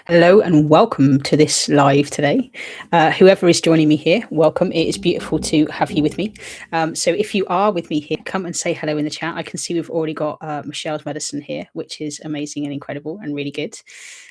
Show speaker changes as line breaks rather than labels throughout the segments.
Hello and welcome to this live today. Whoever is joining me here, welcome. It is beautiful to have you with me. So if you are with me here, come and say hello in the chat. I can see we've already got Michelle's medicine here, which is amazing and incredible and really good.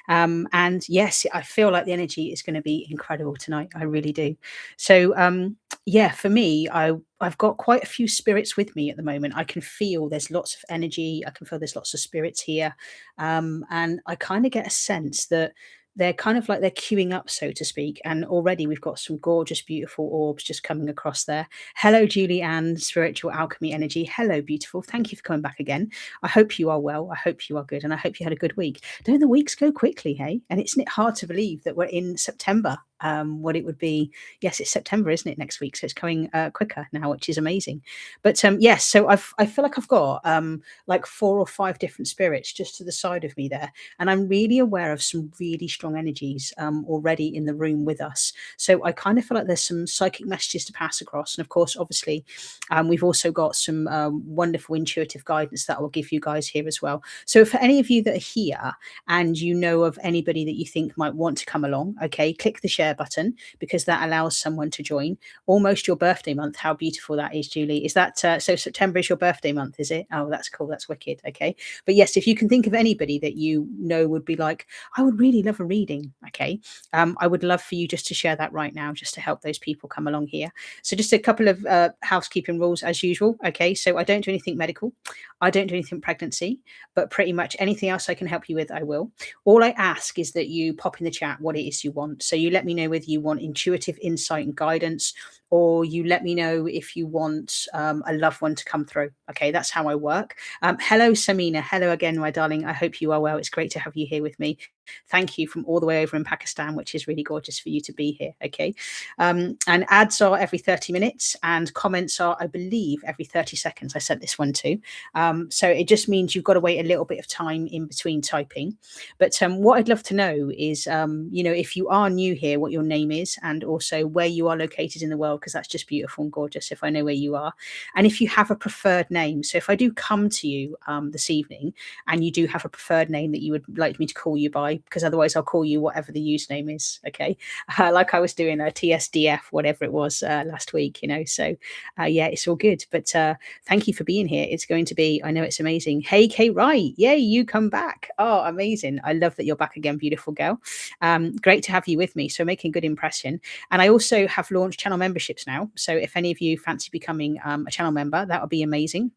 And yes, I feel like the energy is going to be incredible tonight. I really do. So yeah, for me, I've got quite a few spirits with me at the moment. I can feel there's lots of energy. I can feel there's lots of spirits here. And I kind of get a sense that they're kind of like they're queuing up, so to speak. And already we've got some gorgeous, beautiful orbs just coming across there. Hello, Julie Ann, Spiritual Alchemy Energy. Hello, beautiful. Thank you for coming back again. I hope you are well. I hope you are good. And I hope you had a good week. Don't the weeks go quickly, hey? And isn't it hard to believe that we're in September? What it would be, yes, it's September, isn't it, next week? So it's coming quicker now, which is amazing. But yes, so I feel like I've got like 4 or 5 different spirits just to the side of me there. And I'm really aware of some really strong energies already in the room with us. So I kind of feel like there's some psychic messages to pass across. And of course, obviously, we've also got some wonderful intuitive guidance that I will give you guys here as well. So for any of you that are here and you know of anybody that you think might want to come along, okay, click the share button because that allows someone to join. Almost your birthday month. How beautiful that is, Julie. Is that so? September is your birthday month, is it? Oh, that's cool. That's wicked. Okay. But yes, if you can think of anybody that you know would be like, I would really love a reading. Okay. I would love for you just to share that right now, just to help those people come along here. So just a couple of housekeeping rules as usual. Okay. So I don't do anything medical. I don't do anything pregnancy, but pretty much anything else I can help you with, I will. All I ask is that you pop in the chat what it is you want. So you let me know whether you want intuitive insight and guidance, or you let me know if you want a loved one to come through. Okay, that's how I work. Hello, Samina. Hello again, my darling. I hope you are well. It's great to have you here with me. Thank you from all the way over in Pakistan, which is really gorgeous for you to be here. Okay. And ads are every 30 minutes and comments are, I believe, every 30 seconds. I sent this one too. So it just means you've got to wait a little bit of time in between typing. But what I'd love to know is, if you are new here, what your name is and also where you are located in the world, because that's just beautiful and gorgeous if I know where you are. And if you have a preferred name. So if I do come to you this evening and you do have a preferred name that you would like me to call you by, because otherwise I'll call you whatever the username is. Okay. Like I was doing a TSDF, whatever it was last week, So yeah, it's all good. But thank you for being here. It's going to be, I know it's amazing. Hey, Kate Wright. Yay, you come back. Oh, amazing. I love that you're back again, beautiful girl. Great to have you with me. So making a good impression. And I also have launched channel memberships now. So if any of you fancy becoming a channel member, that would be amazing.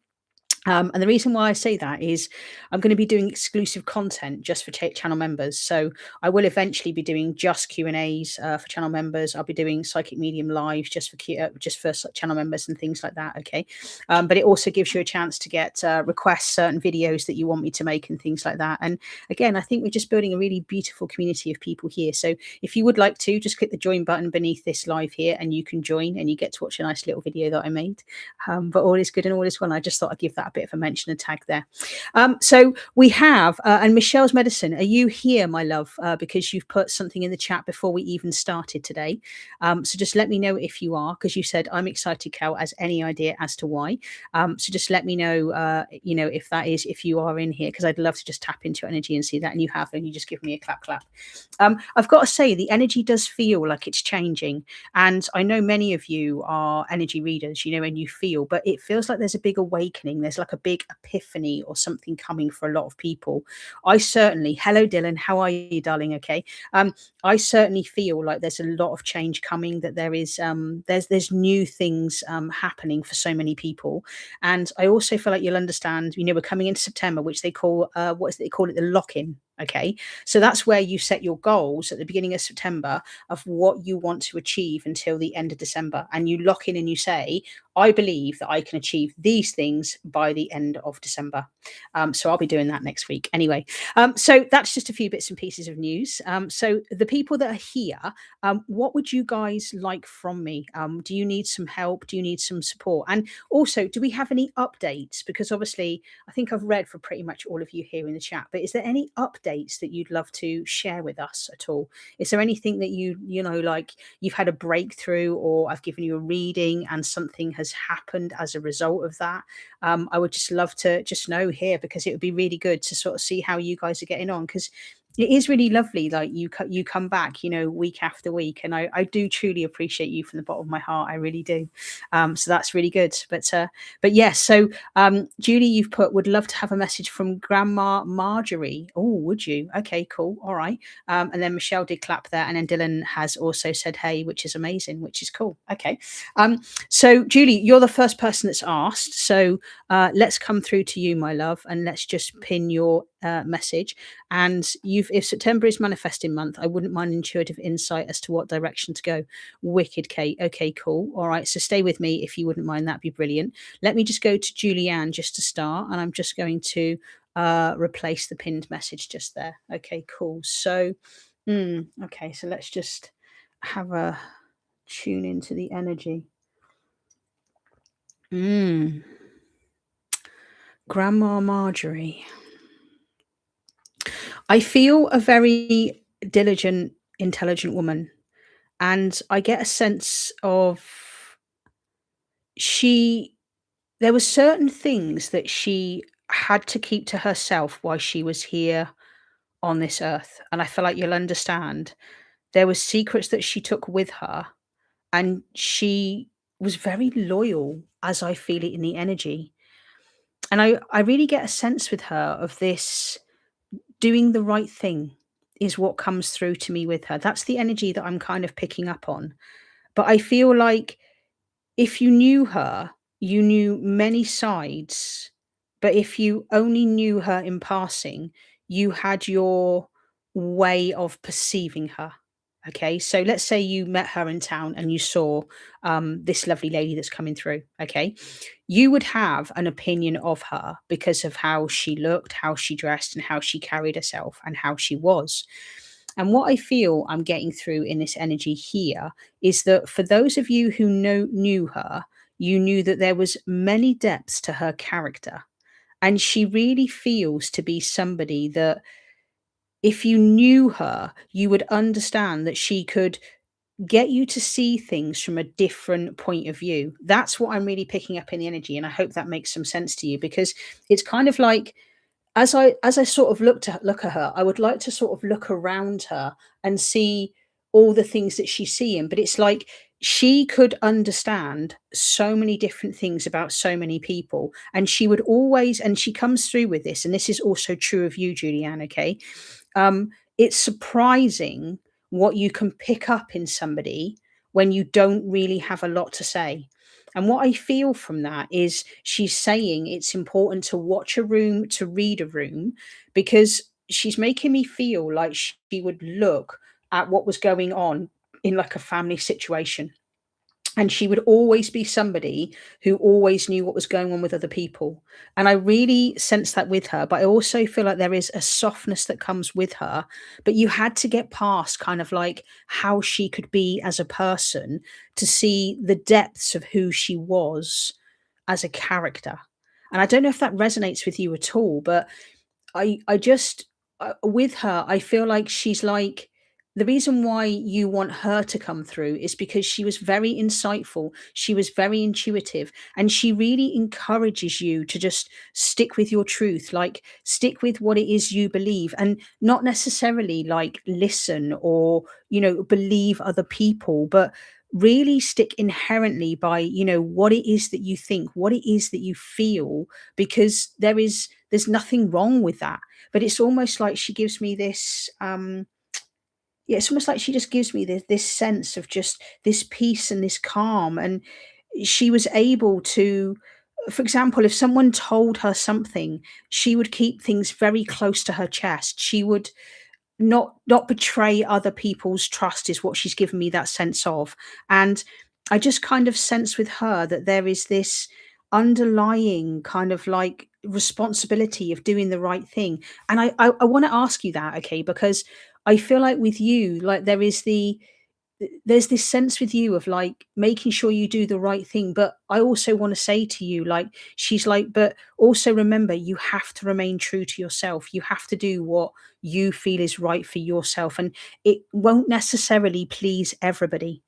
And the reason why I say that is I'm going to be doing exclusive content just for channel members. So I will eventually be doing just Q&As for channel members. I'll be doing psychic medium lives just for channel members and things like that. Okay. But it also gives you a chance to get request certain videos that you want me to make and things like that. And again, I think we're just building a really beautiful community of people here. So if you would like to, just click the join button beneath this live here and you can join and you get to watch a nice little video that I made. But all is good and all is well. I just thought I'd give that a bit of a mention and tag there. So we have, and Michelle's medicine, are you here, my love? Because you've put something in the chat before we even started today. So just let me know if you are, because you said, I'm excited, Cal, as any idea as to why. So just let me know, if you are in here, because I'd love to just tap into your energy and see that. And you have, and you just give me a clap. I've got to say, the energy does feel like it's changing. And I know many of you are energy readers, and you feel, but it feels like there's a big awakening. There's like a big epiphany or something coming for a lot of people. I certainly, hello, Dylan. How are you, darling? Okay. I certainly feel like there's a lot of change coming, that there is, there's new things happening for so many people. And I also feel like you'll understand, we're coming into September, which they call, they call it the lock-in. Okay, so that's where you set your goals at the beginning of September of what you want to achieve until the end of December. And you lock in and you say, I believe that I can achieve these things by the end of December. So I'll be doing that next week. Anyway, so that's just a few bits and pieces of news. So the people that are here, what would you guys like from me? Do you need some help? Do you need some support? And also, do we have any updates? Because obviously, I think I've read for pretty much all of you here in the chat, but is there any updates that you'd love to share with us at all? Is there anything that like you've had a breakthrough, or I've given you a reading and something has happened as a result of that? I would just love to just know here, because it would be really good to sort of see how you guys are getting on, because It is really lovely, like, you come back, week after week, and I do truly appreciate you from the bottom of my heart, I really do. So that's really good. But yes, so, Julie, you've put, "Would love to have a message from Grandma Marjorie." Oh, would you? Okay, cool, alright. And then Michelle did clap there, and then Dylan has also said, "Hey," which is amazing, which is cool. Okay. So Julie, you're the first person that's asked, so, let's come through to you, my love, and let's just pin your, message. And if September is manifesting month, I wouldn't mind intuitive insight as to what direction to go. Wicked, Kate. Okay, cool. All right. So stay with me if you wouldn't mind. That'd be brilliant. Let me just go to Julianne just to start. And I'm just going to replace the pinned message just there. Okay, cool. So, okay. So let's just have a tune into the energy. Grandma Marjorie. I feel a very diligent, intelligent woman. And I get a sense of she there were certain things that she had to keep to herself while she was here on this earth, and I feel like you'll understand. There were secrets that she took with her, and she was very loyal, as I feel it in the energy. And I really get a sense with her of this doing the right thing is what comes through to me with her. That's the energy that I'm kind of picking up on. But I feel like if you knew her, you knew many sides, but if you only knew her in passing, you had your way of perceiving her. Okay, so let's say you met her in town and you saw this lovely lady that's coming through. Okay, you would have an opinion of her because of how she looked, how she dressed, and how she carried herself, and how she was. And what I feel I'm getting through in this energy here is that for those of you who knew her, you knew that there was many depths to her character. And she really feels to be somebody that if you knew her, you would understand that she could get you to see things from a different point of view. That's what I'm really picking up in the energy. And I hope that makes some sense to you, because it's kind of like as I sort of look at her, I would like to sort of look around her and see all the things that she's seeing. But it's like she could understand so many different things about so many people. And she would always, and she comes through with this, and this is also true of you, Julianne, okay? It's surprising what you can pick up in somebody when you don't really have a lot to say. And what I feel from that is she's saying it's important to watch a room, to read a room, because she's making me feel like she would look at what was going on in like a family situation. And she would always be somebody who always knew what was going on with other people. And I really sense that with her, but I also feel like there is a softness that comes with her. But you had to get past kind of like how she could be as a person to see the depths of who she was as a character. And I don't know if that resonates with you at all, but I just with her, I feel like she's like the reason why you want her to come through is because she was very insightful, she was very intuitive, and she really encourages you to just stick with your truth, like stick with what it is you believe, and not necessarily like listen or believe other people, but really stick inherently by what it is that you think, what it is that you feel, because there's nothing wrong with that. But it's almost like she gives me this yeah, it's almost like she just gives me this sense of just this peace and this calm. And she was able to, for example, if someone told her something, she would keep things very close to her chest. She would not betray other people's trust, is what she's given me that sense of. And I just kind of sense with her that there is this underlying kind of like responsibility of doing the right thing. And I want to ask you that, okay, because I feel like with you, like there's this sense with you of like making sure you do the right thing. But I also want to say to you, like, she's like, but also remember, you have to remain true to yourself. You have to do what you feel is right for yourself. And it won't necessarily please everybody.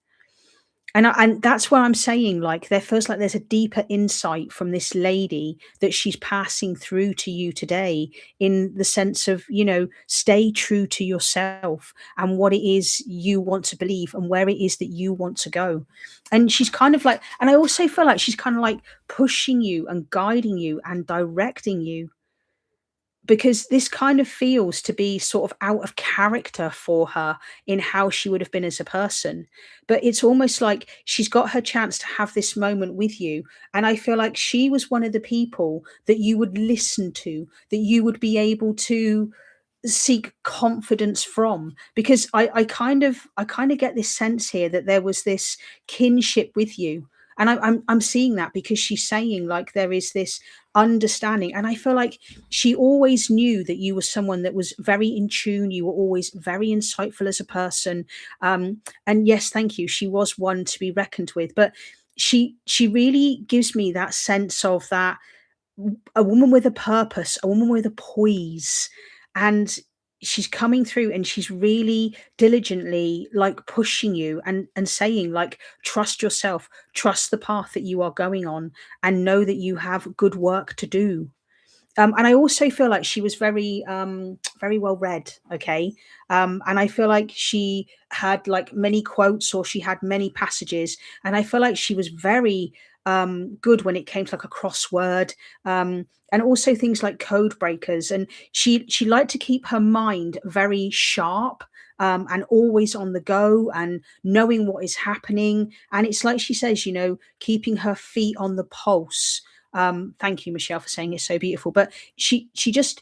And that's where I'm saying, like, there feels like there's a deeper insight from this lady that she's passing through to you today, in the sense of, stay true to yourself and what it is you want to believe and where it is that you want to go. And she's kind of like, and I also feel like she's kind of like pushing you and guiding you and directing you, because this kind of feels to be sort of out of character for her in how she would have been as a person. But it's almost like she's got her chance to have this moment with you. And I feel like she was one of the people that you would listen to, that you would be able to seek confidence from, because I kind of get this sense here that there was this kinship with you. And I'm seeing that because she's saying, like, there is this understanding, and I feel like she always knew that you were someone that was very in tune. You were always very insightful as a person. And yes, thank you, she was one to be reckoned with. But she really gives me that sense of that, a woman with a purpose, a woman with a poise, and she's coming through and she's really diligently, like, pushing you and saying, like, trust yourself, trust the path that you are going on, and know that you have good work to do. And I also feel like she was very, very well read. Okay. And I feel like she had, like, many quotes, or she had many passages. And I feel like she was very good when it came to, like, a crossword, and also things like code breakers. And she liked to keep her mind very sharp. And always on the go and knowing what is happening. And it's like she says, keeping her feet on the pulse. Thank you, Michelle, for saying it's so beautiful. But she just,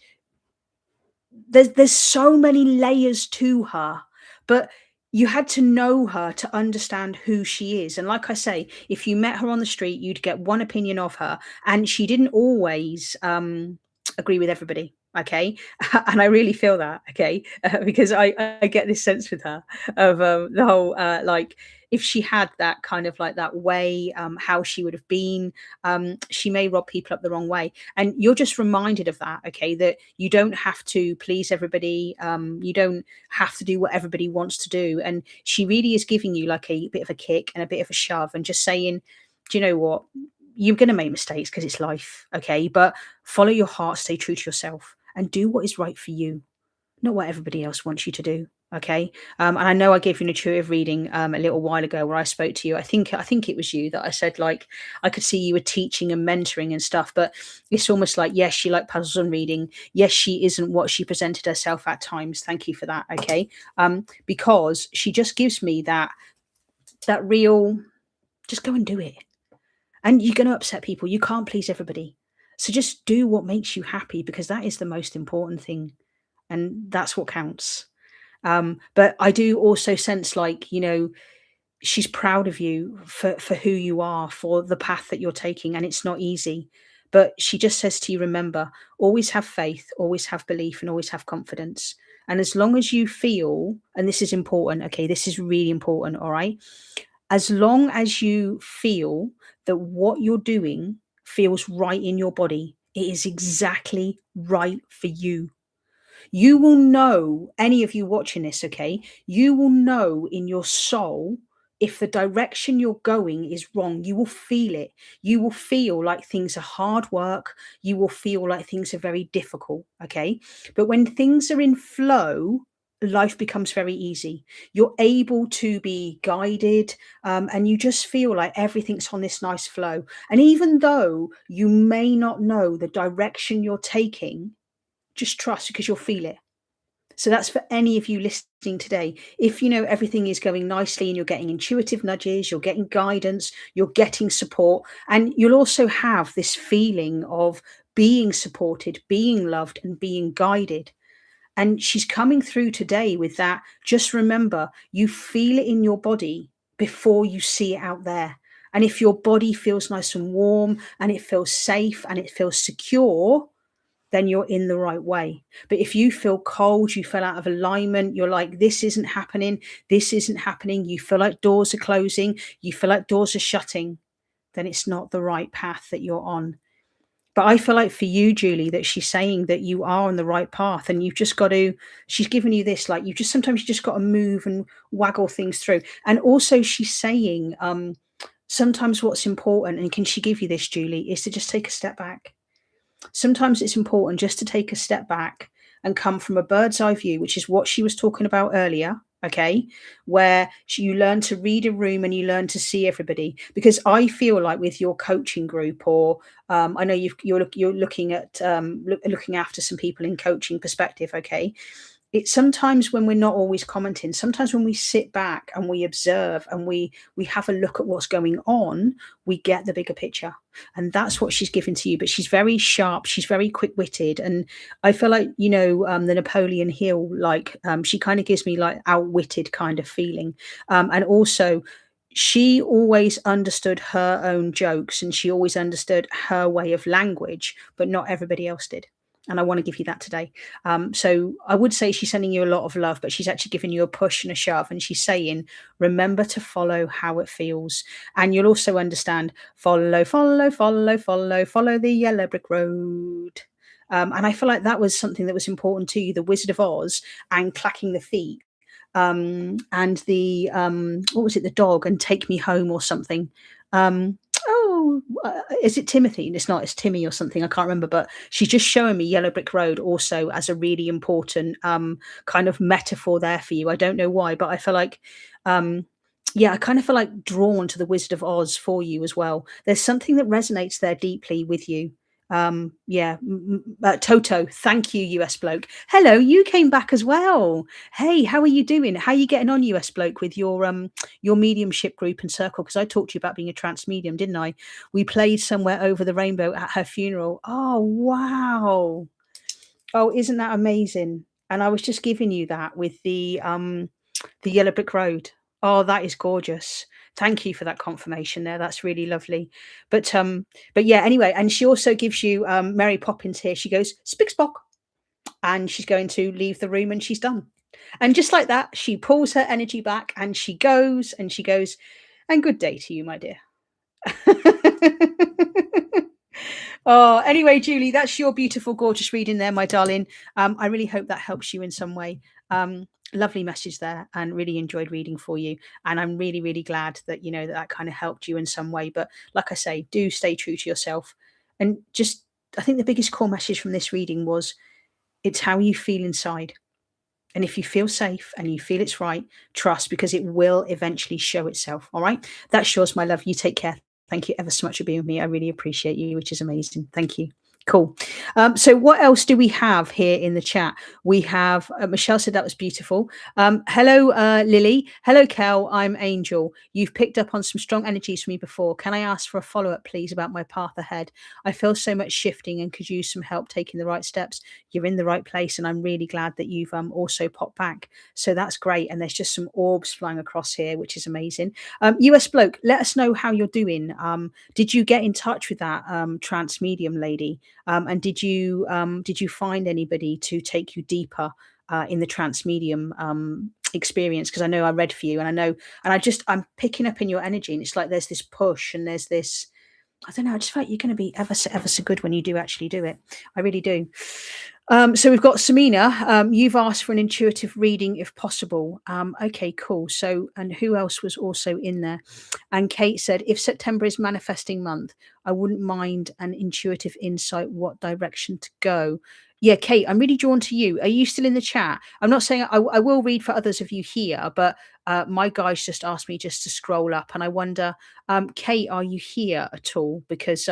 there's so many layers to her, but you had to know her to understand who she is. And like I say, if you met her on the street, you'd get one opinion of her, and she didn't always agree with everybody. Okay, and I really feel that. Okay, because I get this sense with her of the whole, like, if she had that kind of, like, that way, how she would have been, she may rub people up the wrong way. And you're just reminded of that. Okay, that you don't have to please everybody, you don't have to do what everybody wants to do. And she really is giving you, like, a bit of a kick and a bit of a shove, and just saying, do you know what, you're going to make mistakes because it's life. Okay, but follow your heart, stay true to yourself, and do what is right for you, not what everybody else wants you to do. Okay. And I know I gave you an intuitive reading a little while ago where I spoke to you. I think it was you that I said, like, I could see you were teaching and mentoring and stuff. But it's almost like, yes, she liked puzzles and reading. Yes, she isn't what she presented herself at times. Thank you for that. Okay. Because she just gives me that real, just go and do it. And you're going to upset people. You can't please everybody. So just do what makes you happy, because that is the most important thing. And that's what counts. But I do also sense, like, she's proud of you for who you are, for the path that you're taking, and it's not easy. But she just says to you, remember, always have faith, always have belief, and always have confidence. And as long as you feel, and this is important, okay, this is really important, all right? As long as you feel that what you're doing feels right in your body, it is exactly right for you. You will know, any of you watching this, okay? You will know in your soul if the direction you're going is wrong. You will feel it. You will feel like things are hard work. You will feel like things are very difficult, okay? But when things are in flow, life becomes very easy. You're able to be guided, and you just feel like everything's on this nice flow. And even though you may not know the direction you're taking, just trust, because you'll feel it. So that's for any of you listening today. If you know everything is going nicely and you're getting intuitive nudges, you're getting guidance, you're getting support, and you'll also have this feeling of being supported, being loved, and being guided. And she's coming through today with that. Just remember, you feel it in your body before you see it out there. And if your body feels nice and warm, and it feels safe, and it feels secure, then you're in the right way. But if you feel cold, you feel out of alignment, you're like, this isn't happening, you feel like doors are closing, you feel like doors are shutting, then it's not the right path that you're on. But I feel like for you, Julie, that she's saying that you are on the right path, and you've just got to, she's given you this, like, you just, sometimes you just got to move and waggle things through. And also she's saying, sometimes what's important, and can she give you this, Julie, is to just take a step back. Sometimes it's important just to take a step back and come from a bird's eye view, which is what she was talking about earlier. Okay, where you learn to read a room and you learn to see everybody. Because I feel like with your coaching group, or I know you're looking at looking after some people in coaching perspective. Okay, it's sometimes when we're not always commenting, sometimes when we sit back and we observe and we have a look at what's going on, we get the bigger picture. And that's what she's given to you. But she's very sharp, she's very quick-witted, and I feel like, the Napoleon Hill, like, she kind of gives me like outwitted kind of feeling. And also, she always understood her own jokes, and she always understood her way of language, but not everybody else did. And I want to give you that today. So I would say she's sending you a lot of love, but she's actually giving you a push and a shove. And she's saying, remember to follow how it feels. And you'll also understand, follow, follow, follow, follow, follow the yellow brick road. And I feel like that was something that was important to you, the Wizard of Oz and clacking the feet. And the, what was it, the dog and take me home or something. Is it Timothy? It's not, it's Timmy or something. I can't remember, but she's just showing me Yellow Brick Road also as a really important kind of metaphor there for you. I don't know why, but I feel like, yeah, I kind of feel like drawn to the Wizard of Oz for you as well. There's something that resonates there deeply with you. Yeah, Toto, thank you, US bloke. Hello, you came back as well. Hey, how are you doing? How are you getting on, US bloke, with your mediumship group and circle? Because I talked to you about being a trance medium, didn't I? We played Somewhere Over the Rainbow at her funeral. Oh, wow. Oh, isn't that amazing? And I was just giving you that with the Yellow Brick Road. Oh, that is gorgeous. Thank you for that confirmation there. That's really lovely. But yeah, anyway, and she also gives you Mary Poppins here. She goes, Spick Spock, and she's going to leave the room and she's done. And just like that, she pulls her energy back and she goes, and good day to you, my dear. Oh, anyway, Julie, that's your beautiful, gorgeous reading there, my darling. I really hope that helps you in some way. Lovely message there, and really enjoyed reading for you. And I'm really, really glad that, that kind of helped you in some way. But like I say, do stay true to yourself. And just, I think the biggest core message from this reading was, it's how you feel inside. And if you feel safe and you feel it's right, trust, because it will eventually show itself. All right. That's yours, my love. You take care. Thank you ever so much for being with me. I really appreciate you, which is amazing. Thank you. Cool. So what else do we have here in the chat? We have, Michelle said that was beautiful. Hello, Lily. Hello, Kel. I'm Angel. You've picked up on some strong energies from me before. Can I ask for a follow-up, please, about my path ahead? I feel so much shifting and could use some help taking the right steps. You're in the right place, and I'm really glad that you've also popped back. So that's great. And there's just some orbs flying across here, which is amazing. US bloke, let us know how you're doing. Did you get in touch with that trance medium lady? And did you find anybody to take you deeper in the trance medium experience? Because I know I read for you, and I know, and I'm picking up in your energy, and it's like there's this push and there's this, I don't know, I just feel like you're going to be ever so good when you do actually do it. I really do. So we've got Samina. You've asked for an intuitive reading if possible. Okay, cool. So, and who else was also in there? And Kate said, if September is manifesting month, I wouldn't mind an intuitive insight what direction to go. Yeah, Kate, I'm really drawn to you. Are you still in the chat? I'm not saying I will read for others of you here, but my guys just asked me just to scroll up, and I wonder, Kate, are you here at all? Because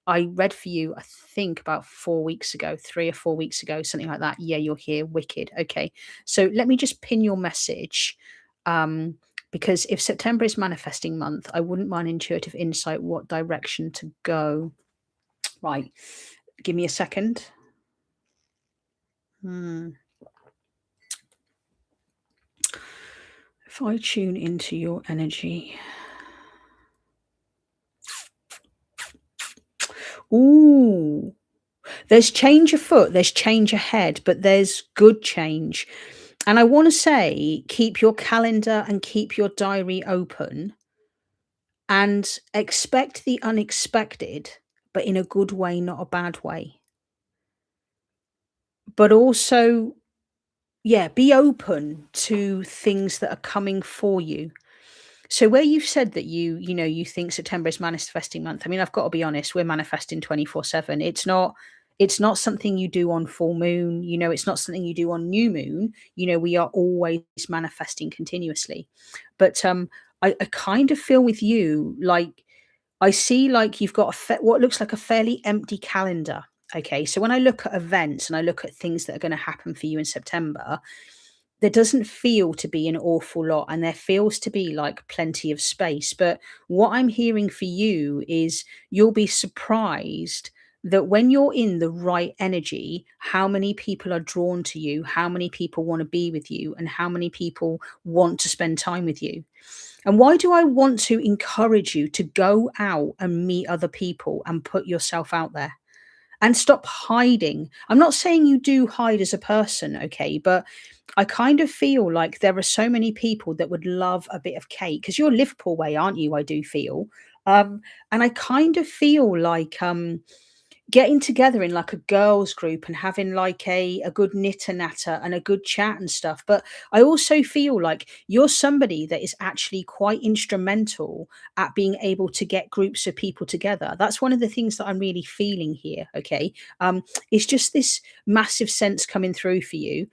I read for you, I think about 4 weeks ago, 3 or 4 weeks ago, something like that. Yeah, you're here. Wicked. Okay. So let me just pin your message. Because if September is manifesting month, I wouldn't mind intuitive insight what direction to go. Right. Give me a second. If I tune into your energy. Ooh. There's change afoot, there's change ahead, but there's good change. And I want to say, keep your calendar and keep your diary open and expect the unexpected, but in a good way, not a bad way. But also, yeah, be open to things that are coming for you. So where you've said that you think September is manifesting month. I mean, I've got to be honest, we're manifesting 24/7. It's not something you do on full moon, it's not something you do on new moon. We are always manifesting continuously. But I kind of feel with you like I see like you've got what looks like a fairly empty calendar. Okay, so when I look at events and I look at things that are going to happen for you in September, there doesn't feel to be an awful lot, and there feels to be like plenty of space. But what I'm hearing for you is you'll be surprised that when you're in the right energy, how many people are drawn to you, how many people want to be with you, and how many people want to spend time with you. And why do I want to encourage you to go out and meet other people and put yourself out there? And stop hiding. I'm not saying you do hide as a person, okay, but I kind of feel like there are so many people that would love a bit of cake because you're Liverpool way, aren't you? I do feel. And I kind of feel like getting together in like a girls group and having like a good knitter natter and a good chat and stuff. But I also feel like you're somebody that is actually quite instrumental at being able to get groups of people together. That's one of the things that I'm really feeling here. Okay. It's just this massive sense coming through for you.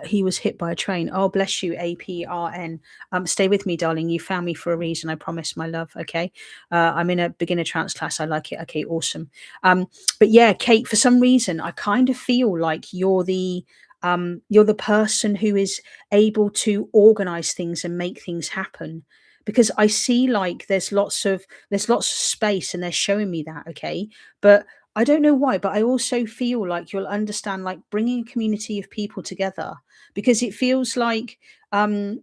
He was hit by a train. Oh, bless you, APRN. Stay with me, darling. You found me for a reason. I promise, my love. Okay. I'm in a beginner trance class. I like it. Okay, awesome. But yeah, Kate, for some reason, I kind of feel like you're the person who is able to organize things and make things happen. Because I see like there's lots of space and they're showing me that, okay? But I don't know why, but I also feel like you'll understand like bringing a community of people together because it feels like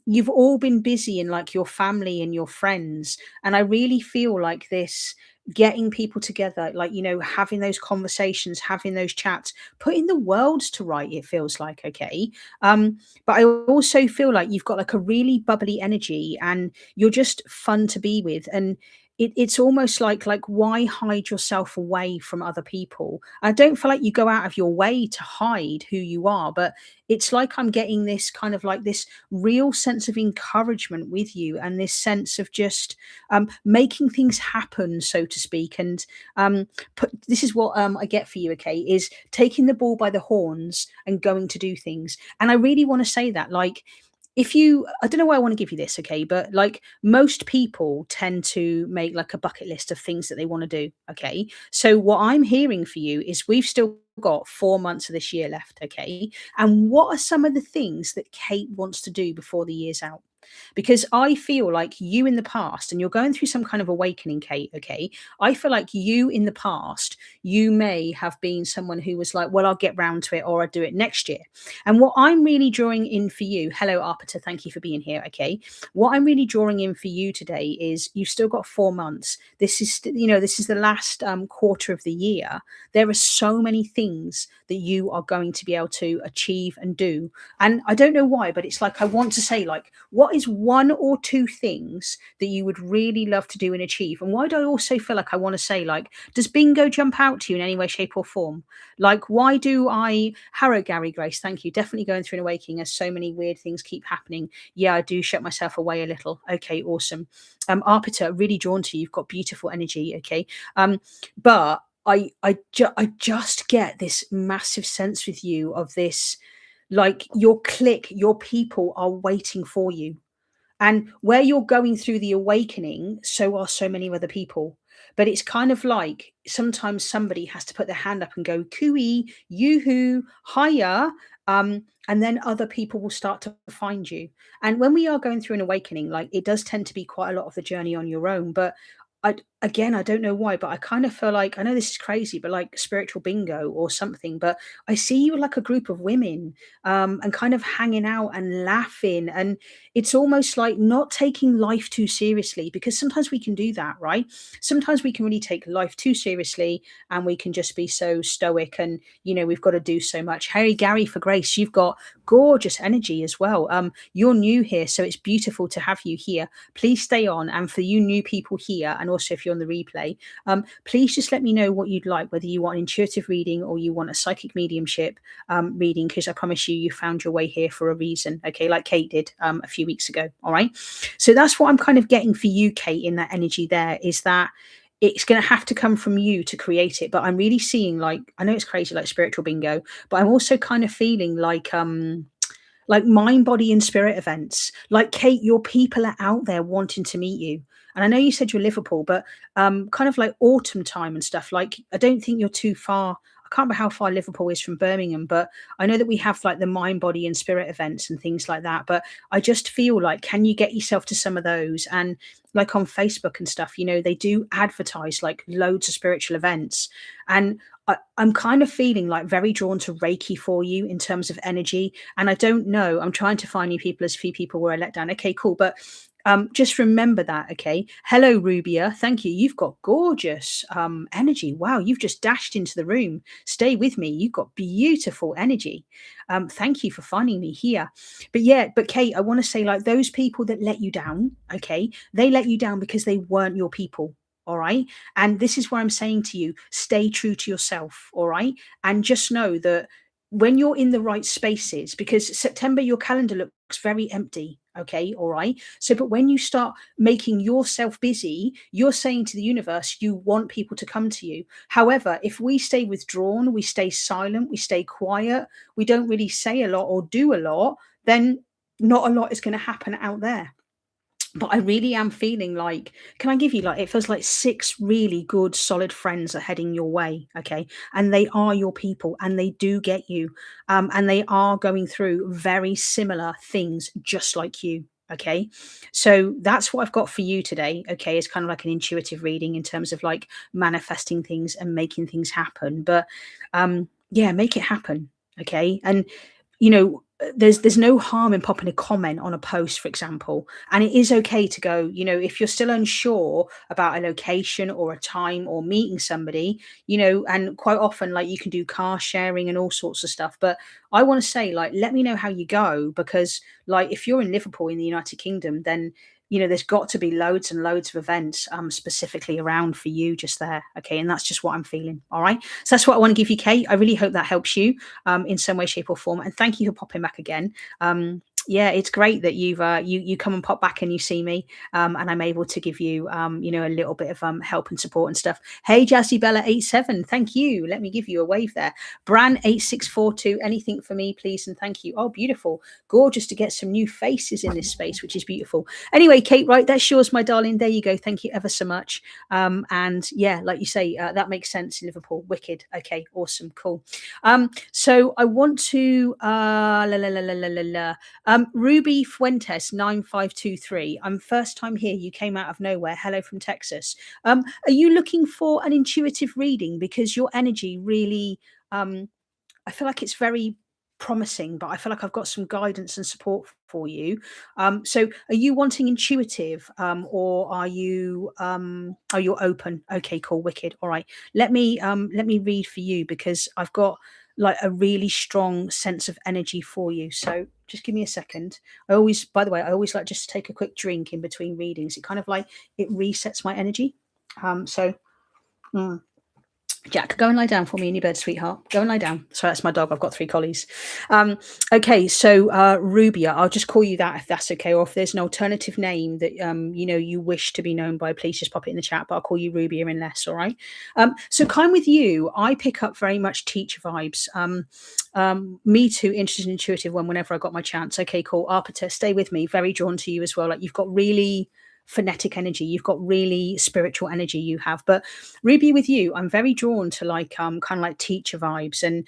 you've all been busy in like your family and your friends. And I really feel like this getting people together, like, having those conversations, having those chats, putting the worlds to right, it feels like, okay. But I also feel like you've got like a really bubbly energy and you're just fun to be with. And it's almost like why hide yourself away from other people? I don't feel like you go out of your way to hide who you are, but it's like I'm getting this kind of like this real sense of encouragement with you and this sense of just making things happen, so to speak. And this is what I get for you, okay, is taking the ball by the horns and going to do things. And I really want to say that, like, if you I don't know why I want to give you this, okay, but like most people tend to make like a bucket list of things that they want to do, okay. So what I'm hearing for you is we've still got 4 months of this year left, okay. And what are some of the things that Kate wants to do before the year's out? Because I feel like you in the past, and you're going through some kind of awakening, Kate, okay. I feel like you in the past, you may have been someone who was like, well, I'll get round to it or I'll do it next year. And what I'm really drawing in for you, hello, Arpita, thank you for being here. Okay. What I'm really drawing in for you today is you've still got 4 months. This is the last quarter of the year. There are so many things that you are going to be able to achieve and do. And I don't know why, but it's like I want to say, like, what is one or two things that you would really love to do and achieve? And why do I also feel like I want to say, like, does bingo jump out to you in any way, shape, or form? Like, why do I Harrow Gary Grace? Thank you. Definitely going through an awakening as so many weird things keep happening. Yeah, I do shut myself away a little. Okay, awesome. Arpita, really drawn to you. You've got beautiful energy. Okay. But I just get this massive sense with you of this, like your clique, your people are waiting for you. And where you're going through the awakening, so are so many other people. But it's kind of like sometimes somebody has to put their hand up and go, cooey, yoo-hoo, hiya. And then other people will start to find you. And when we are going through an awakening, like it does tend to be quite a lot of the journey on your own. But I don't know why, but I kind of feel like I know this is crazy, but like spiritual bingo or something. But I see you like a group of women and kind of hanging out and laughing. And it's almost like not taking life too seriously because sometimes we can do that, right? Sometimes we can really take life too seriously and we can just be so stoic and, we've got to do so much. Harry Gary for Grace, you've got gorgeous energy as well. You're new here, so it's beautiful to have you here. Please stay on. And for you new people here, and also if you're on the replay. Please just let me know what you'd like, whether you want an intuitive reading or you want a psychic mediumship reading, because I promise you, you found your way here for a reason. Okay, like Kate did a few weeks ago. All right. So that's what I'm kind of getting for you, Kate, in that energy there, is that it's going to have to come from you to create it. But I'm really seeing, like, I know it's crazy, like spiritual bingo, but I'm also kind of feeling like mind, body, and spirit events. Like, Kate, your people are out there wanting to meet you. And I know you said you're Liverpool, but kind of like autumn time and stuff. Like, I don't think you're too far. I can't remember how far Liverpool is from Birmingham, but I know that we have like the mind, body, and spirit events and things like that. But I just feel like, can you get yourself to some of those? And like on Facebook and stuff, you know, they do advertise like loads of spiritual events. And I'm kind of feeling like very drawn to Reiki for you in terms of energy. And I don't know, I'm trying to find new people, as few people were let down. Okay, cool. But just remember that. Okay. Hello, Rubia. Thank you. You've got gorgeous energy. Wow. You've just dashed into the room. Stay with me. You've got beautiful energy. Thank you for finding me here. But yeah, but Kate, I want to say, like, those people that let you down, okay, they let you down because they weren't your people. All right. And this is where I'm saying to you, stay true to yourself. All right. And just know that when you're in the right spaces, because September, your calendar looks very empty. Okay. All right. So, but when you start making yourself busy, you're saying to the universe, you want people to come to you. However, if we stay withdrawn, we stay silent, we stay quiet, we don't really say a lot or do a lot, then not a lot is going to happen out there. But I really am feeling like, can I give you, like, it feels like 6 really good, solid friends are heading your way, okay? And they are your people and they do get you. And they are going through very similar things just like you, okay? So that's what I've got for you today, okay? It's kind of like an intuitive reading in terms of like manifesting things and making things happen. But yeah, make it happen, okay? And you know, there's no harm in popping a comment on a post, for example. And it is okay to go, you know, if you're still unsure about a location or a time or meeting somebody, you know, and quite often, like, you can do car sharing and all sorts of stuff. But I want to say, like, let me know how you go, because like, if you're in Liverpool in the United Kingdom, then you know, there's got to be loads and loads of events specifically around for you just there. Okay. And that's just what I'm feeling. All right. So that's what I want to give you, Kate. I really hope that helps you in some way, shape, or form. And thank you for popping back again. Yeah, it's great that you've you come and pop back and you see me, and I'm able to give you you know, a little bit of help and support and stuff. Hey, Jazzy Bella 87, thank you. Let me give you a wave there. Bran 8642, anything for me, please, and thank you. Oh, beautiful, gorgeous to get some new faces in this space, which is beautiful. Anyway, Kate, right, that's yours, my darling. There you go. Thank you ever so much. And yeah, like you say, that makes sense in Liverpool. Wicked. Okay, awesome, cool. So I want to Ruby Fuentes 9523. I'm first time here. You came out of nowhere. Hello from Texas. Are you looking for an intuitive reading? Because your energy really, I feel like it's very promising, but I feel like I've got some guidance and support for you. So are you wanting intuitive, or are you open? Okay, cool, wicked. All right. Let me read for you, because I've got like a really strong sense of energy for you. So just give me a second. I always, by the way, I always like just to take a quick drink in between readings. It kind of like, it resets my energy. So Jack, go and lie down for me in your bed, sweetheart. Go and lie down. Sorry, that's my dog. I've got 3 collies. Okay, so Rubia, I'll just call you that if that's okay. Or if there's an alternative name that you know, you wish to be known by, please just pop it in the chat. But I'll call you Rubia unless, all right? So kind with you, I pick up very much teacher vibes. Me too, interested and intuitive one whenever I got my chance. Okay, cool. Arpita, stay with me. Very drawn to you as well. Like, you've got really phonetic energy, you've got really spiritual energy, you have. But Ruby, with you, I'm very drawn to like kind of like teacher vibes, and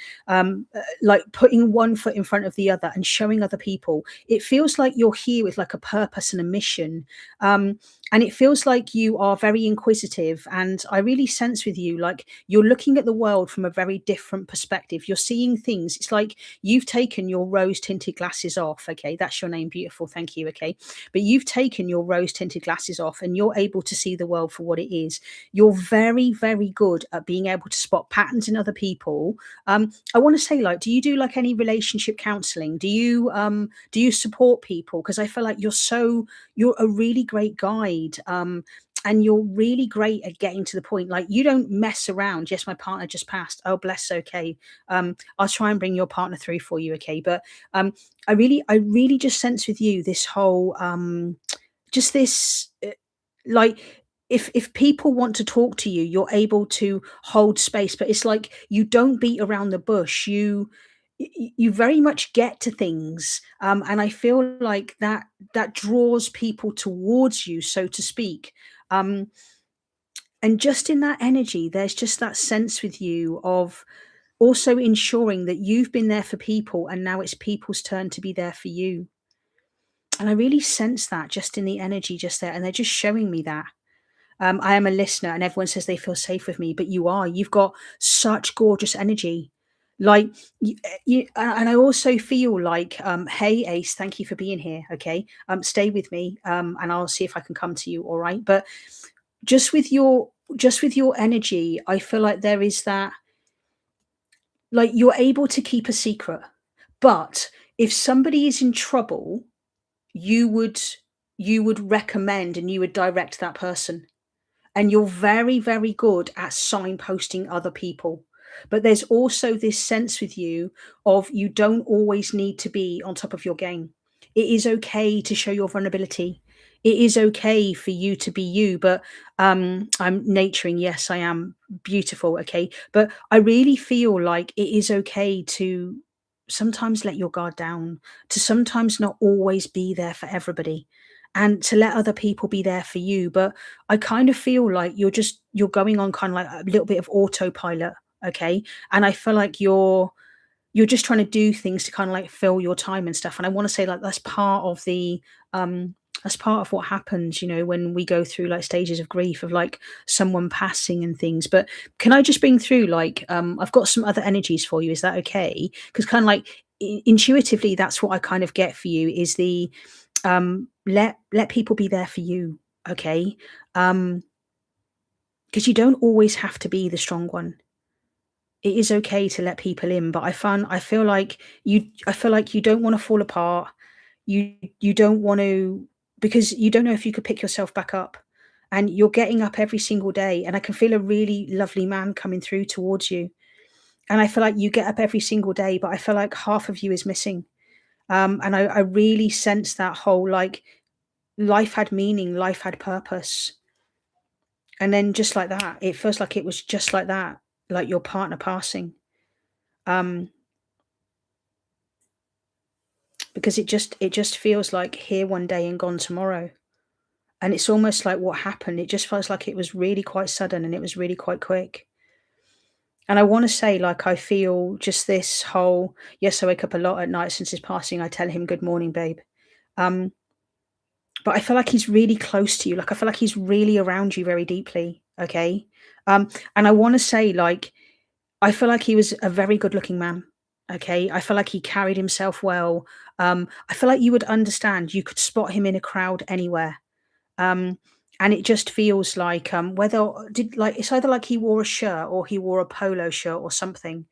like putting one foot in front of the other and showing other people. It feels like you're here with like a purpose and a mission, and it feels like you are very inquisitive, and I really sense with you, like, you're looking at the world from a very different perspective. You're seeing things, it's like you've taken your rose tinted glasses off. Okay, that's your name, beautiful, thank you. Okay, but you've taken your rose tinted glasses off and you're able to see the world for what it is. You're very, very good at being able to spot patterns in other people. I want to say, like, do you do like any relationship counseling? Do you support people? Because I feel like you're a really great guide. and you're really great at getting to the point. Like, you don't mess around. Yes, my partner just passed. Oh, bless. Okay. I'll try and bring your partner through for you. Okay. But I really just sense with you this whole, just this, like, if people want to talk to you, you're able to hold space, but it's like you don't beat around the bush. You very much get to things, and I feel like that draws people towards you, so to speak. Um, and just in that energy, there's just that sense with you of also ensuring that you've been there for people, and now it's people's turn to be there for you. And I really sense that just in the energy just there, and they're just showing me that. I am a listener, and everyone says they feel safe with me, but you are. You've got such gorgeous energy. Like, and I also feel like, hey, Ace, thank you for being here. Okay, stay with me, and I'll see if I can come to you. All right, but just with your energy, I feel like there is that, like, you're able to keep a secret, but if somebody is in trouble, you would recommend and you would direct that person, and you're very, very good at signposting other people. But there's also this sense with you of you don't always need to be on top of your game. It is okay to show your vulnerability. It is okay for you to be you. But I'm naturing. Yes, I am beautiful. Okay. But I really feel like it is okay to sometimes let your guard down, to sometimes not always be there for everybody, and to let other people be there for you. But I kind of feel like you're going on kind of like a little bit of autopilot, okay? And I feel like you're just trying to do things to kind of like fill your time and stuff. And I want to say, like, that's part of what happens, when we go through like stages of grief of like someone passing and things. But can I just bring through, like, I've got some other energies for you. Is that okay? Because kind of like intuitively, that's what I kind of get for you is the, let people be there for you, okay? Um, because you don't always have to be the strong one. It is okay to let people in, but I feel like you don't want to fall apart. You don't want to, because you don't know if you could pick yourself back up. And you're getting up every single day, and I can feel a really lovely man coming through towards you. And I feel like you get up every single day, but I feel like half of you is missing. And I really sense that whole, like, life had meaning, life had purpose. And then just like that, it feels like it was just like that, like your partner passing. Um, because it just feels like here one day and gone tomorrow. And it's almost like what happened, it just feels like it was really quite sudden and it was really quite quick. And I want to say, like, I feel just this whole, yes, I wake up a lot at night since his passing. I tell him, good morning, babe. Um, but I feel like he's really close to you. Like, I feel like he's really around you very deeply. Okay. And I want to say, like, I feel like he was a very good looking man. Okay. I feel like he carried himself well. I feel like you would understand. You could spot him in a crowd anywhere. Um, and it just feels like, whether did like it's either like he wore a shirt or he wore a polo shirt or something.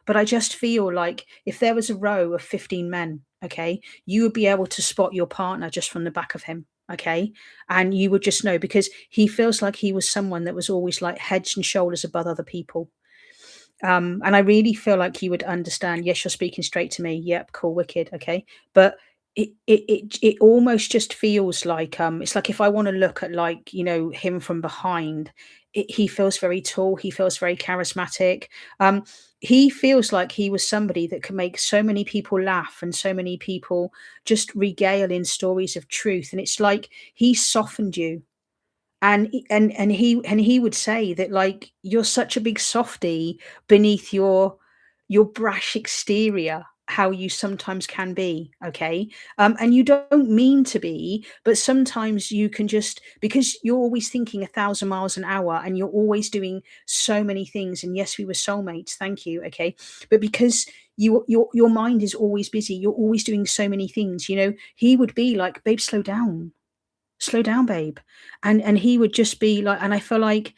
But I just feel like if there was a row of 15 men, okay, you would be able to spot your partner just from the back of him. Okay. And you would just know, because he feels like he was someone that was always like heads and shoulders above other people. And I really feel like you would understand. Yes, you're speaking straight to me. Yep, cool, wicked, okay. But it almost just feels like, it's like if I want to look at, like, him from behind, he feels very tall. He feels very charismatic. Um, he feels like he was somebody that could make so many people laugh and so many people just regale in stories of truth. And it's like he softened you, and he would say that, like, you're such a big softy beneath your brash exterior, how you sometimes can be, okay? And you don't mean to be, but sometimes you can just, because you're always thinking 1,000 miles an hour and you're always doing so many things. And yes, we were soulmates, thank you, okay? But because your mind is always busy, you're always doing so many things, he would be like, babe, slow down, babe. And he would just be like, and I feel like,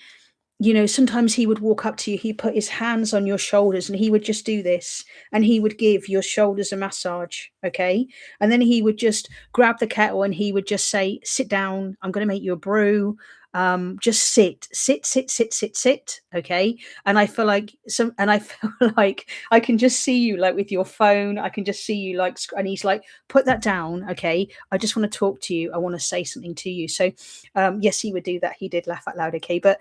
sometimes he would walk up to you, he put his hands on your shoulders and he would just do this, and he would give your shoulders a massage, okay? And then he would just grab the kettle and he would just say, sit down, I'm going to make you a brew. just sit, okay? And I feel like I feel like I can just see you like with your phone. I can just see you like, and he's like, put that down, okay? I just want to talk to you. I want to say something to you. So, yes, he would do that. He did laugh out loud, okay? But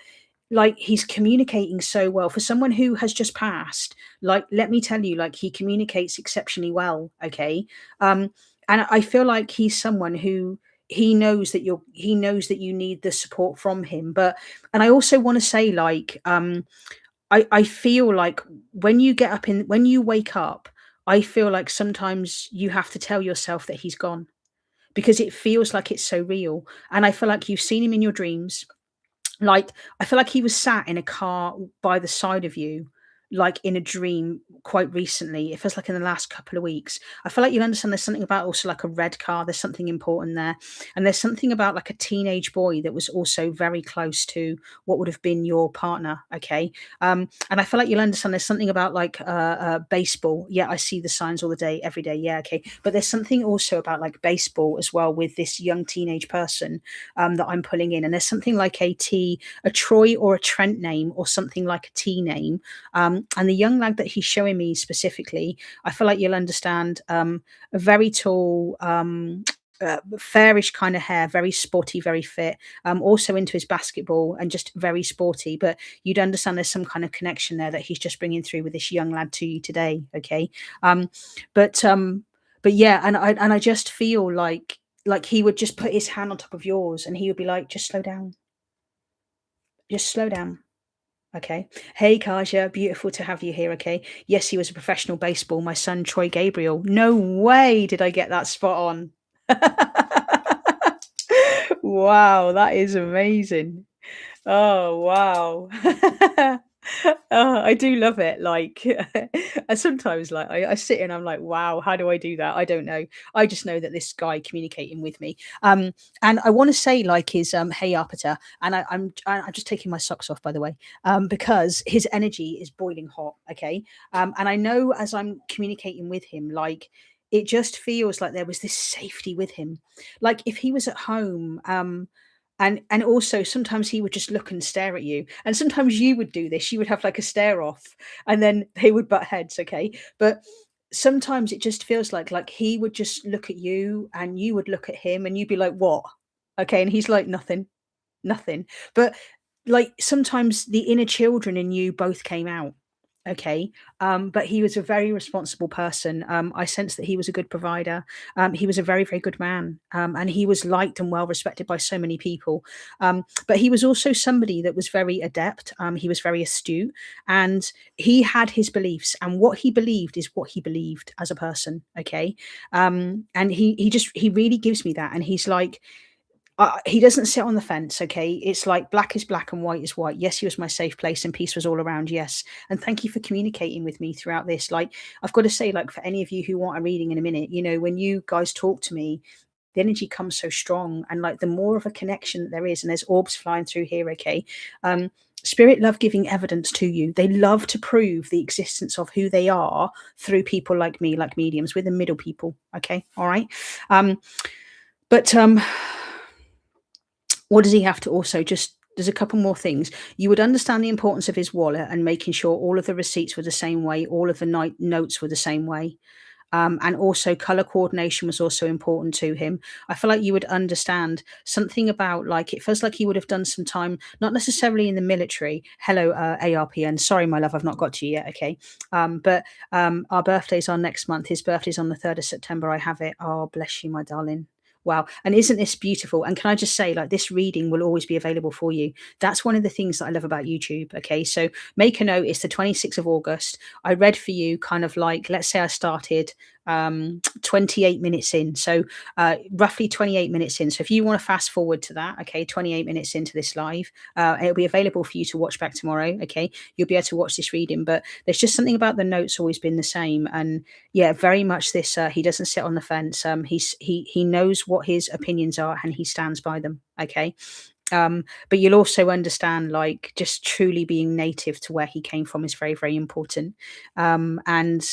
like he's communicating so well for someone who has just passed. Like, let me tell you, like he communicates exceptionally well, okay? And I feel like he's someone who he knows that you need the support from him. But and I also want to say, like, I feel like when you wake up, I feel like sometimes you have to tell yourself that he's gone because it feels like it's so real. And I feel like you've seen him in your dreams. Like, I feel like he was sat in a car by the side of you, like in a dream quite recently. It feels like in the last couple of weeks. I feel like you'll understand there's something about also like a red car. There's something important there. And there's something about like a teenage boy that was also very close to what would have been your partner. Okay. And I feel like you'll understand there's something about like baseball. Yeah, I see the signs all the day, every day. Yeah, okay. But there's something also about like baseball as well with this young teenage person that I'm pulling in. And there's something like a Troy or a Trent name or something like a T name. And the young lad that he's showing me specifically, I feel like you'll understand a very tall, fairish kind of hair, very sporty, very fit, also into his basketball and just very sporty. But you'd understand there's some kind of connection there that he's just bringing through with this young lad to you today. Okay. Um, but, um, but yeah, and I just feel like he would just put his hand on top of yours and he would be like, just slow down. Okay. Hey, Kaja, beautiful to have you here. Okay. Yes, he was a professional baseball. My son, Troy Gabriel. No way did I get that spot on. Wow, that is amazing. Oh, wow. Oh, I do love it. Like, I sometimes like I sit and I'm like, wow, how do I do that? I don't know. I just know that this guy communicating with me. And I want to say like his hey Arpita, and I'm just taking my socks off by the way, because his energy is boiling hot. Okay. And I know as I'm communicating with him, like it just feels like there was this safety with him. Like if he was at home, and also sometimes he would just look and stare at you. And sometimes you would do this. You would have like a stare off and then they would butt heads, okay? But sometimes it just feels like he would just look at you and you would look at him and you'd be like, "What?" Okay, and he's like, "Nothing." Nothing. But like sometimes the inner children in you both came out. Okay. But he was a very responsible person. I sensed that he was a good provider. He was a very, very good man. And he was liked and well respected by so many people. But he was also somebody that was very adept. He was very astute and he had his beliefs. And what he believed is what he believed as a person. Okay. And he really gives me that. And he's like, he doesn't sit on the fence, okay? It's like black is black and white is white. Yes, he was my safe place and peace was all around. Yes. And thank you for communicating with me throughout this. Like, I've got to say, like, for any of you who want a reading in a minute, you know, when you guys talk to me, the energy comes so strong. And like, the more of a connection that there is, and there's orbs flying through here, okay? Spirit love giving evidence to you. They love to prove the existence of who they are through people like me, like mediums. We're the middle people, okay? All right. But what does he have to also just there's a couple more things. You would understand the importance of his wallet and making sure all of the receipts were the same way, all of the notes were the same way. And also color coordination was also important to him. I feel like you would understand something about like it feels like he would have done some time, not necessarily in the military. Hello, ARPN. Sorry, my love, I've not got to you yet. Okay, but our birthdays are next month. His birthday's on the 3rd of September. I have it. Oh, bless you, my darling. Wow. And isn't this beautiful? And can I just say, like, this reading will always be available for you. That's one of the things that I love about YouTube. Okay. So make a note. It's the 26th of August. I read for you kind of like, let's say I started 28 minutes in. So roughly 28 minutes in. So if you want to fast forward to that, okay, 28 minutes into this live, it'll be available for you to watch back tomorrow. Okay. You'll be able to watch this reading. But there's just something about the notes always been the same. And yeah, very much this, he doesn't sit on the fence. He knows what his opinions are and he stands by them. Okay. But you'll also understand like just truly being native to where he came from is very, very important. And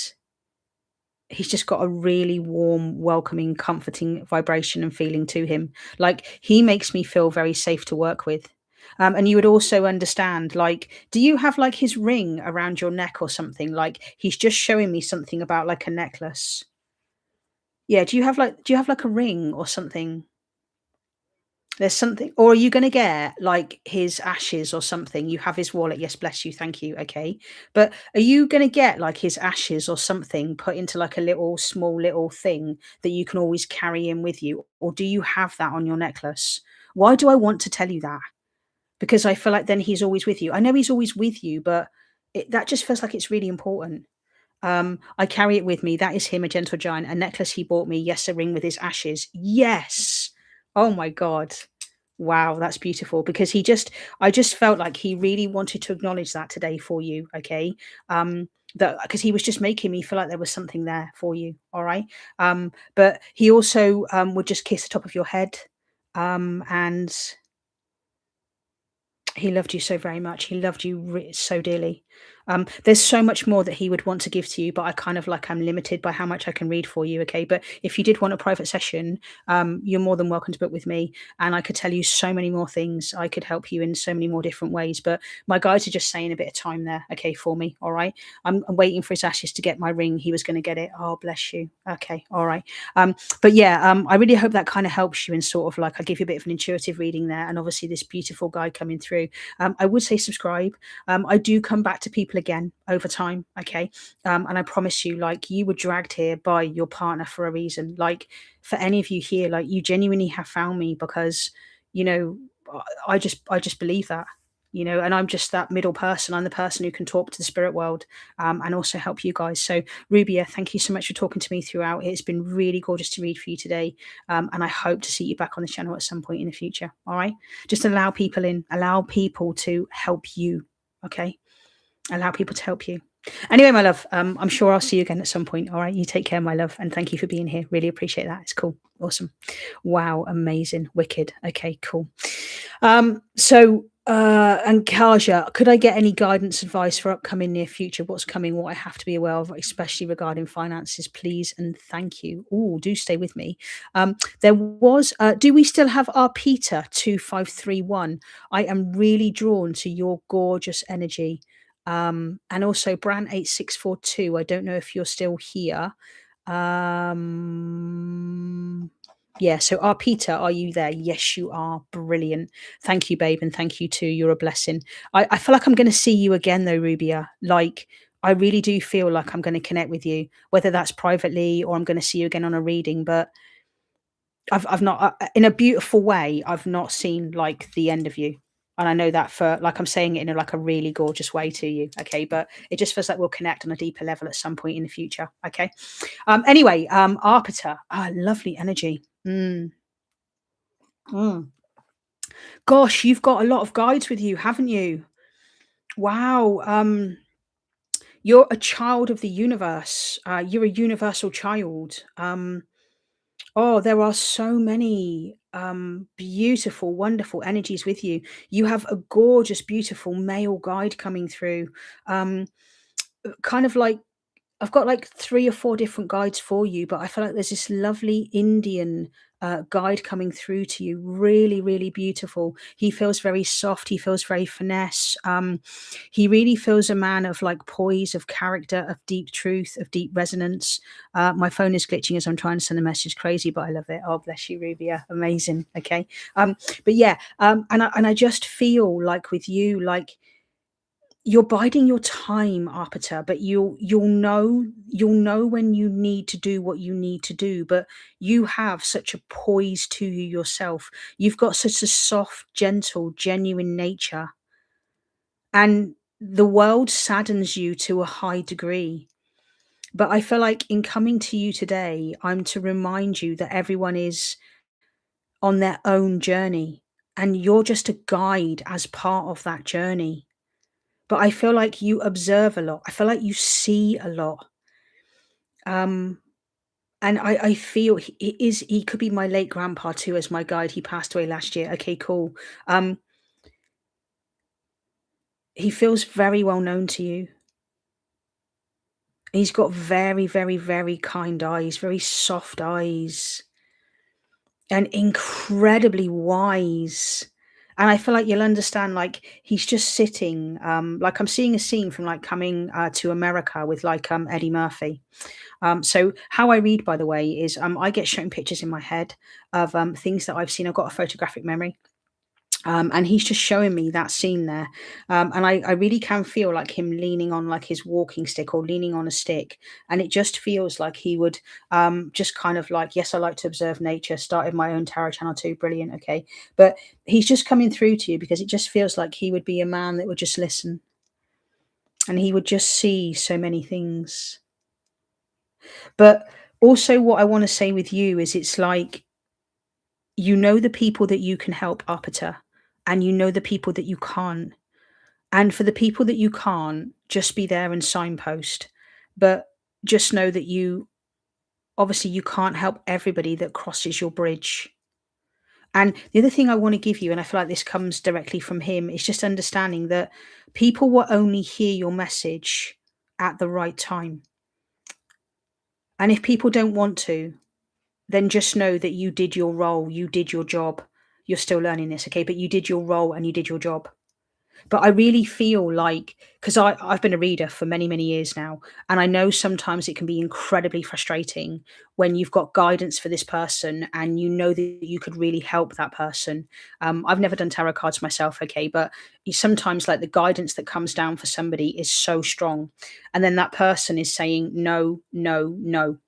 he's just got a really warm, welcoming, comforting vibration and feeling to him. Like he makes me feel very safe to work with. And you would also understand, like, do you have like his ring around your neck or something? Like, he's just showing me something about like a necklace. Yeah, do you have like a ring or something? There's something, or are you gonna get, like, his ashes or something? You have his wallet, yes, bless you, thank you, okay. But are you gonna get, like, his ashes or something put into, like, a little small little thing that you can always carry in with you, or do you have that on your necklace? Why do I want to tell you that? Because I feel like then he's always with you. I know he's always with you, but that just feels like it's really important. I carry it with me. That is him, a gentle giant. A necklace he bought me. Yes, a ring with his ashes. Yes. Oh my God. Wow, that's beautiful because I just felt like he really wanted to acknowledge that today for you. Okay. That because he was just making me feel like there was something there for you. All right. But he also would just kiss the top of your head. And he loved you so very much. He loved you so dearly. There's so much more that he would want to give to you, but I kind of like I'm limited by how much I can read for you. Okay, but if you did want a private session, you're more than welcome to book with me, and I could tell you so many more things. I could help you in so many more different ways. But my guides are just saying a bit of time there, okay, for me. All right, I'm waiting for his ashes to get my ring. He was going to get it. Oh, bless you. Okay, all right. But yeah, I really hope that kind of helps you in sort of like I give you a bit of an intuitive reading there, and obviously this beautiful guy coming through. I would say subscribe. I do come back to people again over time, okay? And I promise you, like you were dragged here by your partner for a reason. Like for any of you here, like you genuinely have found me because, you know, I just believe that. And I'm just that middle person. I'm the person who can talk to the spirit world and also help you guys. So, Rubia, thank you so much for talking to me throughout. It's been really gorgeous to read for you today. And I hope to see you back on the channel at some point in the future. All right. Just allow people in, allow people to help you. Okay. Allow people to help you. Anyway, my love, I'm sure I'll see you again at some point. All right. You take care, my love. And thank you for being here. Really appreciate that. It's cool. Awesome. Wow. Amazing. Wicked. Okay, cool. And Kaja, could I get any guidance, advice for upcoming near future? What's coming, what I have to be aware of, especially regarding finances, please and thank you. Oh, do stay with me. There was, do we still have our Peter 2531? I am really drawn to your gorgeous energy. And also Bran 8642. I don't know if you're still here. Yeah, so Peter, are you there? Yes, you are. Brilliant. Thank you, babe, and thank you too. You're a blessing. I feel like I'm going to see you again, though, Rubia. Like, I really do feel like I'm going to connect with you, whether that's privately or I'm going to see you again on a reading. But I've not, in a beautiful way, I've not seen like the end of you. And I know that for like I'm saying it in like a really gorgeous way to you. Okay. But it just feels like we'll connect on a deeper level at some point in the future. Okay. Anyway, Arpita, lovely energy. Mm. Gosh, you've got a lot of guides with you, haven't you? Wow. You're a child of the universe. You're a universal child. Oh, there are so many beautiful, wonderful energies with you. You have a gorgeous, beautiful male guide coming through. Um, kind of like I've got like 3 or 4 different guides for you, but I feel like there's this lovely Indian guide coming through to you. Really, really beautiful. He feels very soft. He feels very finesse. He really feels a man of like poise, of character, of deep truth, of deep resonance. My phone is glitching as I'm trying to send a message. Crazy, but I love it. Oh, bless you, Rubia. Amazing. Okay. But yeah, and I just feel like with you, like you're biding your time, Arpita, but you'll know when you need to do what you need to do. But you have such a poise to you yourself. You've got such a soft, gentle, genuine nature, and the world saddens you to a high degree. But I feel like in coming to you today, I'm to remind you that everyone is on their own journey, and you're just a guide as part of that journey. But I feel like you observe a lot. I feel like you see a lot. Um, and I feel he could be my late grandpa too as my guide. He passed away last year. Okay, cool. Um, he feels very well known to you. He's got very, very, very kind eyes, very soft eyes, and incredibly wise. And I feel like you'll understand, like, he's just sitting, like I'm seeing a scene from like coming to America with like Eddie Murphy. So how I read, by the way, is I get shown pictures in my head of things that I've seen. I've got a photographic memory. And he's just showing me that scene there. And I really can feel like him leaning on like his walking stick or leaning on a stick. And it just feels like he would just kind of like, yes, I like to observe nature, started my own tarot channel too. Brilliant. Okay. But he's just coming through to you because it just feels like he would be a man that would just listen and he would just see so many things. But also, what I want to say with you is it's like, you know, the people that you can help Apata, and you know the people that you can't. And for the people that you can't, just be there and signpost. But just know that you obviously you can't help everybody that crosses your bridge. And the other thing I want to give you, and I feel like this comes directly from him, is just understanding that people will only hear your message at the right time. And if people don't want to, then just know that you did your role, you did your job. You're still learning this, okay? But you did your role and you did your job. But I really feel like, because I've been a reader for many, many years now, and I know sometimes it can be incredibly frustrating when you've got guidance for this person and you know that you could really help that person. I've never done tarot cards myself, okay, but sometimes like the guidance that comes down for somebody is so strong, and then that person is saying no, no, no.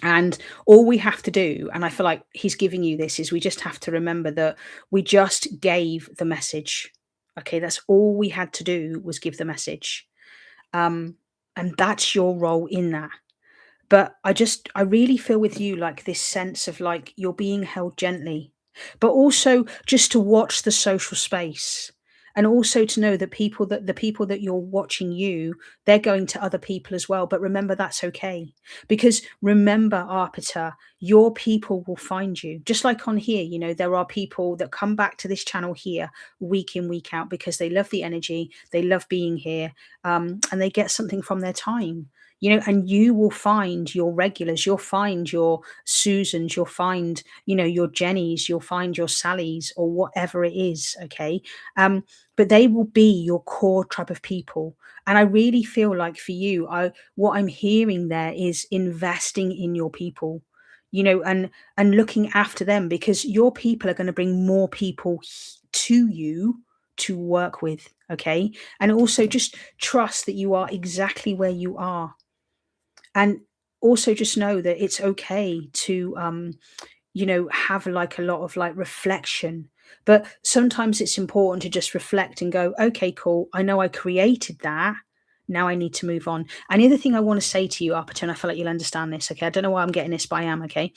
And all we have to do, and I feel like he's giving you this, is we just have to remember that we just gave the message. Okay, that's all we had to do was give the message. Um, and that's your role in that. But I really feel with you like this sense of like you're being held gently, but also just to watch the social space. And also to know that the people that you're watching you, they're going to other people as well. But remember, that's okay. Because remember, Arpita, your people will find you. Just like on here, you know, there are people that come back to this channel here week in, week out because they love the energy, they love being here, and they get something from their time, you know. And you will find your regulars, you'll find your Susans, you'll find, you know, your Jennies, you'll find your Sallys or whatever it is, okay. But they will be your core tribe of people. And I really feel like for you, what I'm hearing there is investing in your people, you know, and looking after them, because your people are going to bring more people to you to work with, okay. And also just trust that you are exactly where you are, and also just know that it's okay to you know, have like a lot of like reflection. But sometimes it's important to just reflect and go, okay, cool, I know I created that, now I need to move on. And the other thing I want to say to you, Arpita, and I feel like you'll understand this, okay, I don't know why I'm getting this, but I am, okay.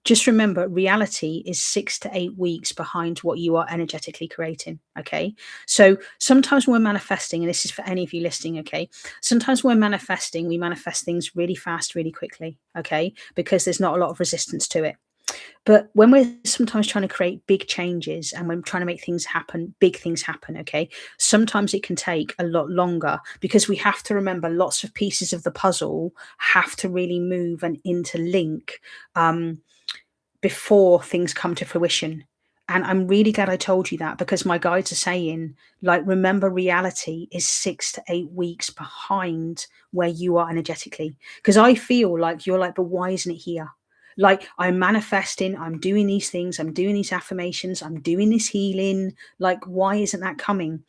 Just remember, reality is 6 to 8 weeks behind what you are energetically creating, okay. So sometimes when we're manifesting, and this is for any of you listening, okay, sometimes when we're manifesting, we manifest things really fast, really quickly, okay, because there's not a lot of resistance to it. But when we're sometimes trying to create big changes and when trying to make things happen, big things happen, okay, sometimes it can take a lot longer, because we have to remember lots of pieces of the puzzle have to really move and interlink um, before things come to fruition. And I'm really glad I told you that, because my guides are saying, like, remember, reality is 6 to 8 weeks behind where you are energetically. Because I feel like you're like, but why isn't it here? Like, I'm manifesting, I'm doing these things, I'm doing these affirmations, I'm doing this healing. Like, why isn't that coming?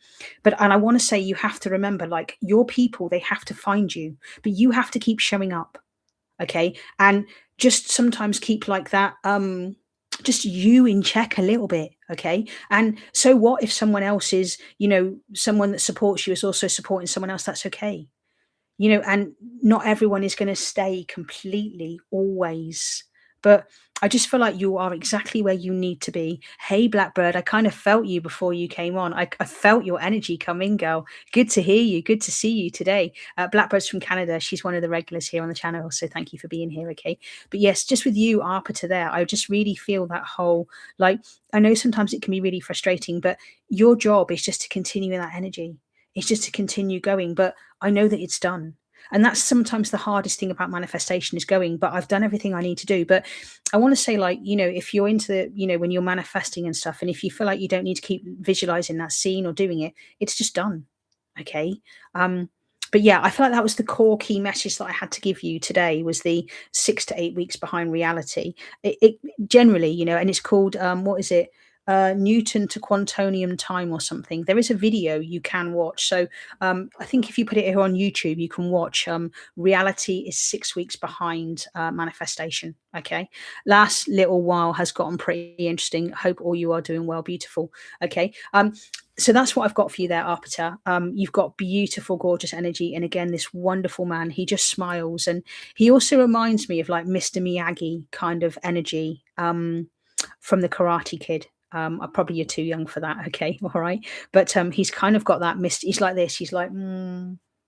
And I want to say, you have to remember, like, your people, they have to find you, but you have to keep showing up. Okay. And just sometimes keep like that, just you in check a little bit. Okay. And so what if someone else is, you know, someone that supports you is also supporting someone else? That's okay, you know. And not everyone is going to stay completely always, but I just feel like you are exactly where you need to be. Hey, Blackbird, I kind of felt you before you came on. I felt your energy come in, girl. Good to hear you. Good to see you today. Blackbird's from Canada. She's one of the regulars here on the channel, so thank you for being here. Okay. But yes, just with you, Arpita, there, I just really feel that whole, like, I know sometimes it can be really frustrating, but your job is just to continue in that energy. It's just to continue going. But I know that it's done. And that's sometimes the hardest thing about manifestation, is going, but I've done everything I need to do. But I want to say, like, if you're into the, when you're manifesting and stuff, and if you feel like you don't need to keep visualizing that scene or doing it, it's just done. Okay. But yeah, I feel like that was the core key message that I had to give you today, was the 6 to 8 weeks behind reality. It generally, and it's called, what is it? Newton to quantonium time or something. There is a video you can watch. So I think if you put it here on YouTube, you can watch, reality is 6 weeks behind manifestation. Okay. Last little while has gotten pretty interesting. Hope all you are doing well, beautiful. Okay. So that's what I've got for you there, Arpita. You've got beautiful, gorgeous energy. And again, this wonderful man, he just smiles. And he also reminds me of like Mr. Miyagi kind of energy, from the Karate Kid. Probably you're too young for that. Okay. All right. But he's kind of got that he's like this. He's like,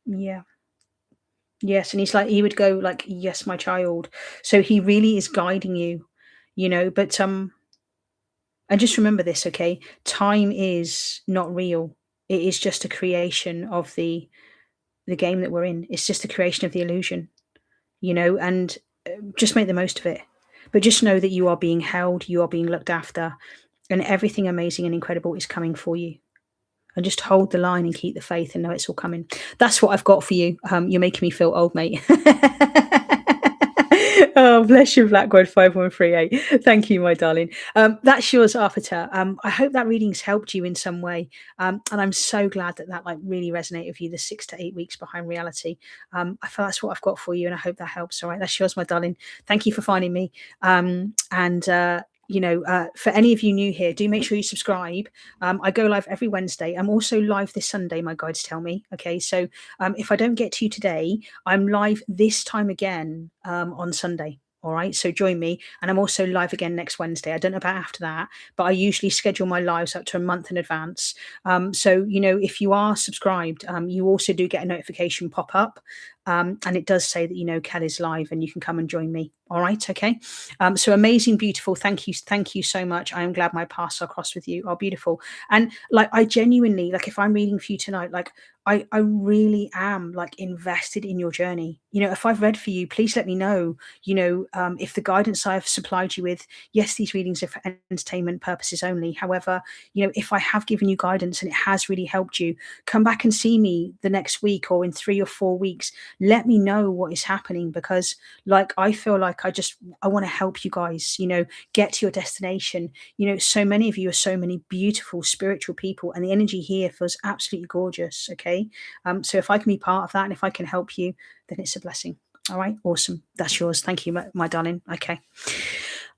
yeah. Yes. And he's like, he would go like, yes, my child. So he really is guiding you, but and just remember this, okay? Time is not real. It is just a creation of the game that we're in. It's just a creation of the illusion, and just make the most of it. But just know that you are being held, you are being looked after, and everything amazing and incredible is coming for you. And just hold the line and keep the faith and know it's all coming. That's what I've got for you. You're making me feel old, mate. Oh, bless you, Blackwood 5138. Thank you, my darling. That's yours, Arpita. I hope that reading's helped you in some way. And I'm so glad that like really resonated with you, the 6 to 8 weeks behind reality. I feel that's what I've got for you, and I hope that helps. All right, that's yours, my darling. Thank you for finding me. For any of you new here, do make sure you subscribe. I go live every Wednesday. I'm also live this Sunday, my guides tell me. Okay, so if I don't get to you today, I'm live this time again on Sunday. All right, so join me. And I'm also live again next Wednesday. I don't know about after that, but I usually schedule my lives up to a month in advance. So, if you are subscribed, you also do get a notification pop up. And it does say that, Kelly's live and you can come and join me. All right, okay. So amazing, beautiful. Thank you so much. I am glad my paths are crossed with you. Oh, beautiful. And like, I genuinely, like, if I'm reading for you tonight, like, I really am like invested in your journey. If I've read for you, please let me know. If the guidance I've supplied you with, yes, these readings are for entertainment purposes only. However, if I have given you guidance and it has really helped you, come back and see me the next week or in 3 or 4 weeks. Let me know what is happening, because like, I feel like I want to help you guys, get to your destination. So many of you are so many beautiful spiritual people, and the energy here feels absolutely gorgeous. Okay. So if I can be part of that and if I can help you, then it's a blessing. All right. Awesome. That's yours. Thank you, my darling. Okay.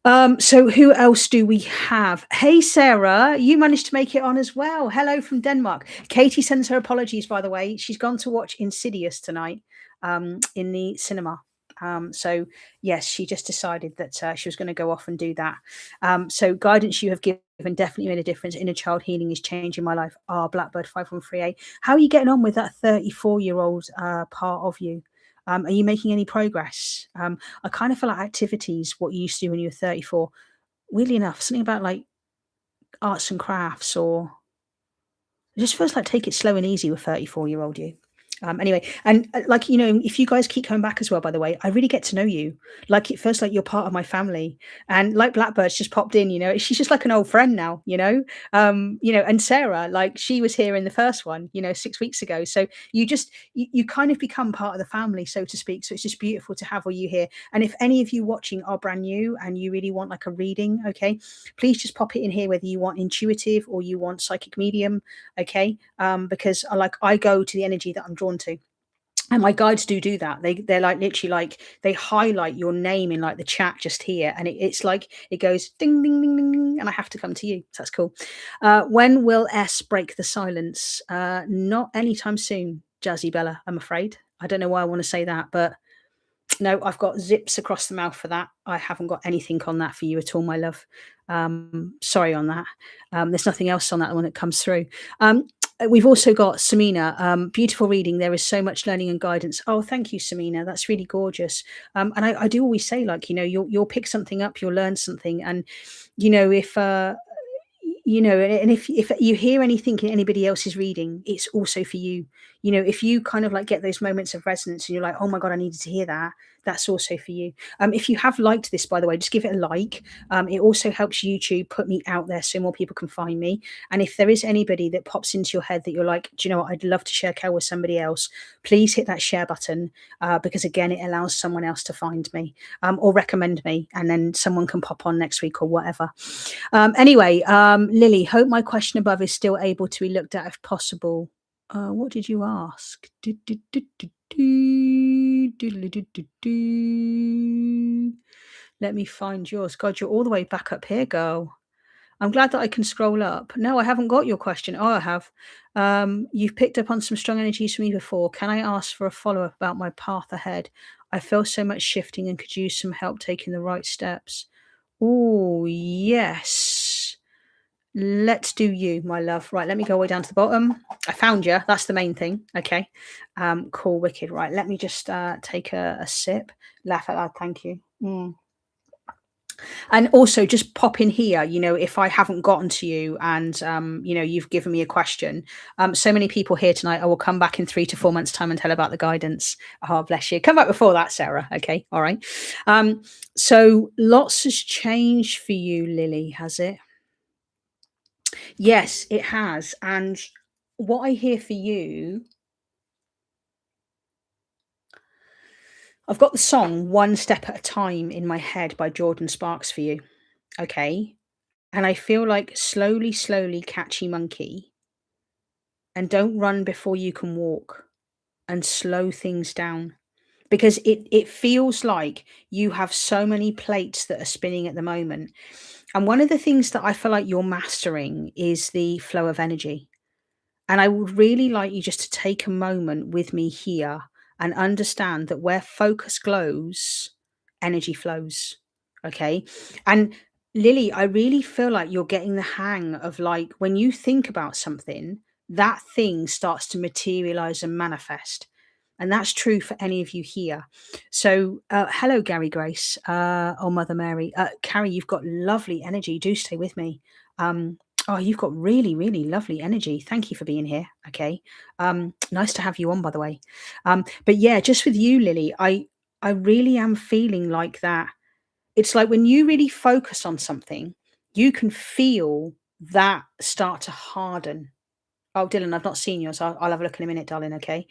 So who else do we have? Hey, Sarah, you managed to make it on as well. Hello from Denmark. Katie sends her apologies, by the way. She's gone to watch Insidious tonight in the cinema. So yes, she just decided that she was going to go off and do that. So guidance you have given definitely made a difference. Inner child healing is changing my life. Blackbird 5138. How are you getting on with that 34-year-old part of you? Are you making any progress? I kind of feel like activities, what you used to do when you were 34, weirdly enough, something about like arts and crafts, or it just feels like take it slow and easy with 34-year-old you. Anyway, and like, if you guys keep coming back as well, by the way, I really get to know you. Like, it feels like you're part of my family. And like Blackbird's just popped in, she's just like an old friend now, and Sarah, like, she was here in the first one, 6 weeks ago. So you kind of become part of the family, so to speak. So it's just beautiful to have all you here. And if any of you watching are brand new and you really want like a reading, okay, please just pop it in here, whether you want intuitive or you want psychic medium. Okay. Because I go to the energy that I'm drawn to, and my guides do that. They're like literally like they highlight your name in like the chat just here, and it's like it goes ding ding ding ding ding, and I have to come to you. So that's cool. When will S break the silence? Not anytime soon, Jazzy Bella, I'm afraid. I don't know why I want to say that, but no, I've got zips across the mouth for that. I haven't got anything on that for you at all, my love. Sorry on that. There's nothing else on that one that comes through. We've also got Samina, beautiful reading. There is so much learning and guidance. Oh, thank you, Samina. That's really gorgeous. And I do always say, like, you'll pick something up, you'll learn something. And, if, and if you hear anything in anybody else's reading, it's also for you. If you kind of like get those moments of resonance and you're like, oh my God, I needed to hear that, that's also for you. If you have liked this, by the way, just give it a like. It also helps YouTube put me out there so more people can find me. And if there is anybody that pops into your head that you're like, do you know what, I'd love to share Kel with somebody else, please hit that share button, because again, it allows someone else to find me, or recommend me, and then someone can pop on next week or whatever. Anyway, Lily, hope my question above is still able to be looked at if possible. What did you ask? Let me find yours. God, you're all the way back up here, girl. I'm glad that I can scroll up. No, I haven't got your question. Oh, I have. You've picked up on some strong energies from me before. Can I ask for a follow-up about my path ahead? I feel so much shifting and could use some help taking the right steps. Oh, yes. Let's do you, my love. Right, let me go way down to the bottom. I found you. That's the main thing. Okay. Cool, wicked. Right, let me just take a sip. Laugh out loud. Thank you. And also just pop in here, if I haven't gotten to you and, you've given me a question. So many people here tonight, I will come back in 3 to 4 months' time and tell about the guidance. Oh, bless you. Come back before that, Sarah. Okay. All right. So lots has changed for you, Lily, has it? Yes, it has. And what I hear for you, I've got the song One Step at a Time in my head by Jordan Sparks for you. Okay. And I feel like slowly, slowly, catchy monkey, and don't run before you can walk, and slow things down, because it feels like you have so many plates that are spinning at the moment. And one of the things that I feel like you're mastering is the flow of energy. And I would really like you just to take a moment with me here and understand that where focus glows, energy flows. Okay. And Lily, I really feel like you're getting the hang of, like, when you think about something, that thing starts to materialize and manifest. And that's true for any of you here. So, hello, Gary Grace, or Mother Mary. Carrie, you've got lovely energy. Do stay with me. Oh, you've got really, really lovely energy. Thank you for being here. Okay. Nice to have you on, by the way. But yeah, just with you, Lily, I really am feeling like that. It's like when you really focus on something, you can feel that start to harden. Oh, Dylan, I've not seen yours. I'll have a look in a minute, darling. Okay.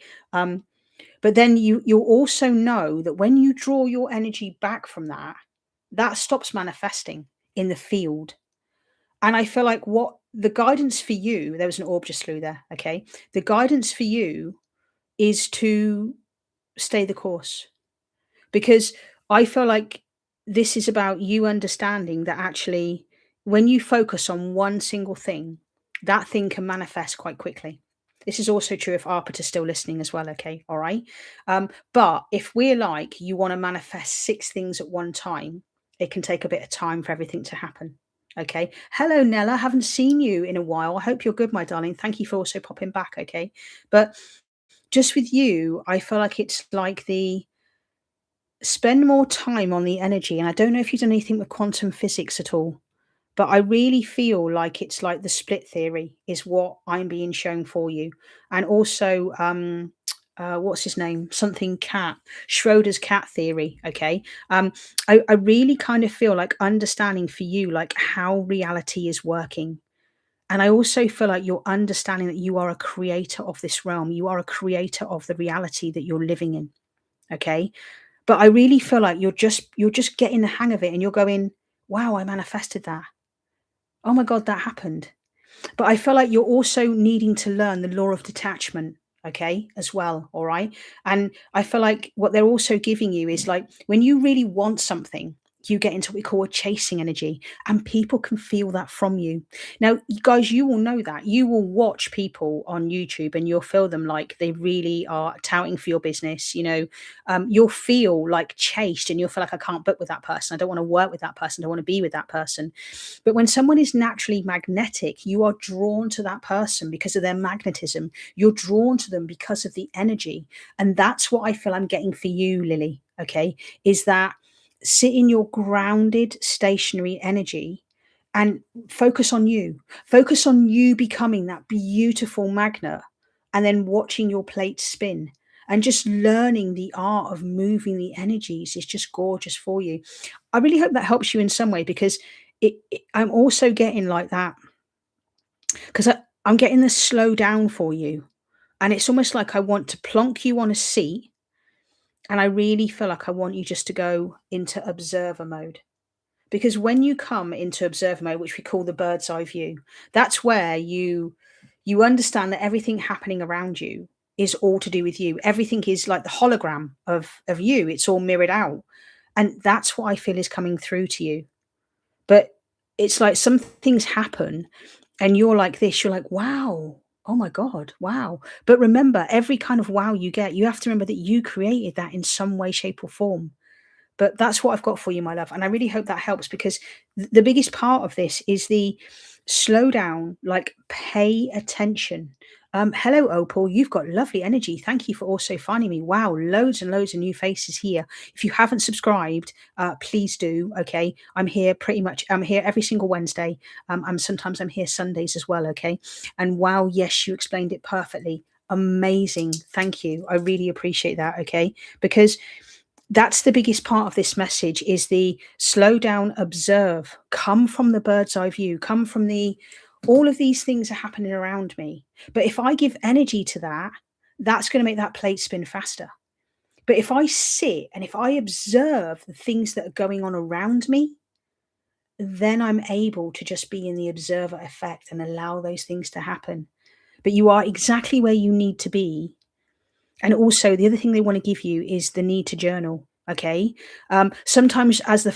But then you'll also know that when you draw your energy back from that, that stops manifesting in the field. And I feel like what the guidance for you, there was an orb just flew there. Okay. The guidance for you is to stay the course, because I feel like this is about you understanding that actually, when you focus on one single thing, that thing can manifest quite quickly. This is also true if Arpit is still listening as well. Okay. All right. But if we're like, you want to manifest 6 things at one time, it can take a bit of time for everything to happen. Okay. Hello, Nella. Haven't seen you in a while. I hope you're good, my darling. Thank you for also popping back. Okay. But just with you, I feel like it's like the spend more time on the energy. And I don't know if you've done anything with quantum physics at all, but I really feel like it's like the split theory is what I'm being shown for you. And also, what's his name? Something cat, Schroders cat theory. Okay. I really kind of feel like understanding for you, like how reality is working. And I also feel like you're understanding that you are a creator of this realm. You are a creator of the reality that you're living in. Okay. But I really feel like you're just getting the hang of it, and you're going, wow, I manifested that. Oh my God, that happened. But I feel like you're also needing to learn the law of detachment, okay, as well. All right. And I feel like what they're also giving you is like when you really want something, you get into what we call a chasing energy, and people can feel that from you. Now, you guys, you will know that. You will watch people on YouTube and you'll feel them like they really are touting for your business. You'll feel like chased, and you'll feel like, I can't book with that person. I don't want to work with that person. I don't want to be with that person. But when someone is naturally magnetic, you are drawn to that person because of their magnetism. You're drawn to them because of the energy. And that's what I feel I'm getting for you, Lily. Okay. Is that sit in your grounded, stationary energy and focus on you. Focus on you becoming that beautiful magnet and then watching your plate spin and just learning the art of moving the energies is just gorgeous for you. I really hope that helps you in some way because I'm also getting like that because I'm getting the slow down for you. And it's almost like I want to plonk you on a seat and I really feel like I want you just to go into observer mode. Because when you come into observer mode, which we call the bird's eye view, that's where you understand that everything happening around you is all to do with you. Everything is like the hologram of you. It's all mirrored out. And that's what I feel is coming through to you. But it's like some things happen and you're like this, you're like, wow, oh my God, wow. But remember, every kind of wow you get, you have to remember that you created that in some way, shape, or form. But that's what I've got for you, my love. And I really hope that helps because the biggest part of this is the slow down, like pay attention. Hello, Opal. You've got lovely energy. Thank you for also finding me. Wow, loads and loads of new faces here. If you haven't subscribed, please do. Okay, I'm here pretty much. I'm here every single Wednesday. I'm here Sundays as well. Okay, and wow, yes, you explained it perfectly. Amazing. Thank you. I really appreciate that. Okay, because that's the biggest part of this message is the slow down, observe, come from the bird's eye view, come from the all of these things are happening around me. But if I give energy to that, that's going to make that plate spin faster. But if I sit and if I observe the things that are going on around me, then I'm able to just be in the observer effect and allow those things to happen. But you are exactly where you need to be. And also, the other thing they want to give you is the need to journal. Okay. Sometimes as a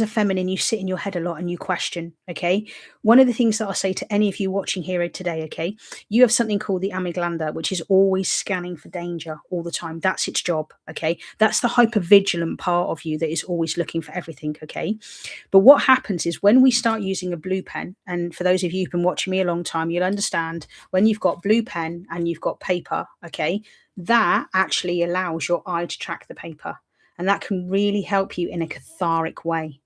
feminine, you sit in your head a lot and you question. Okay. One of the things that I'll say to any of you watching here today, okay, you have something called the amygdala, which is always scanning for danger all the time. That's its job. Okay. That's the hypervigilant part of you that is always looking for everything. Okay. But what happens is when we start using a blue pen, and for those of you who've been watching me a long time, you'll understand when you've got blue pen and you've got paper, okay, that actually allows your eye to track the paper. And that can really help you in a cathartic way.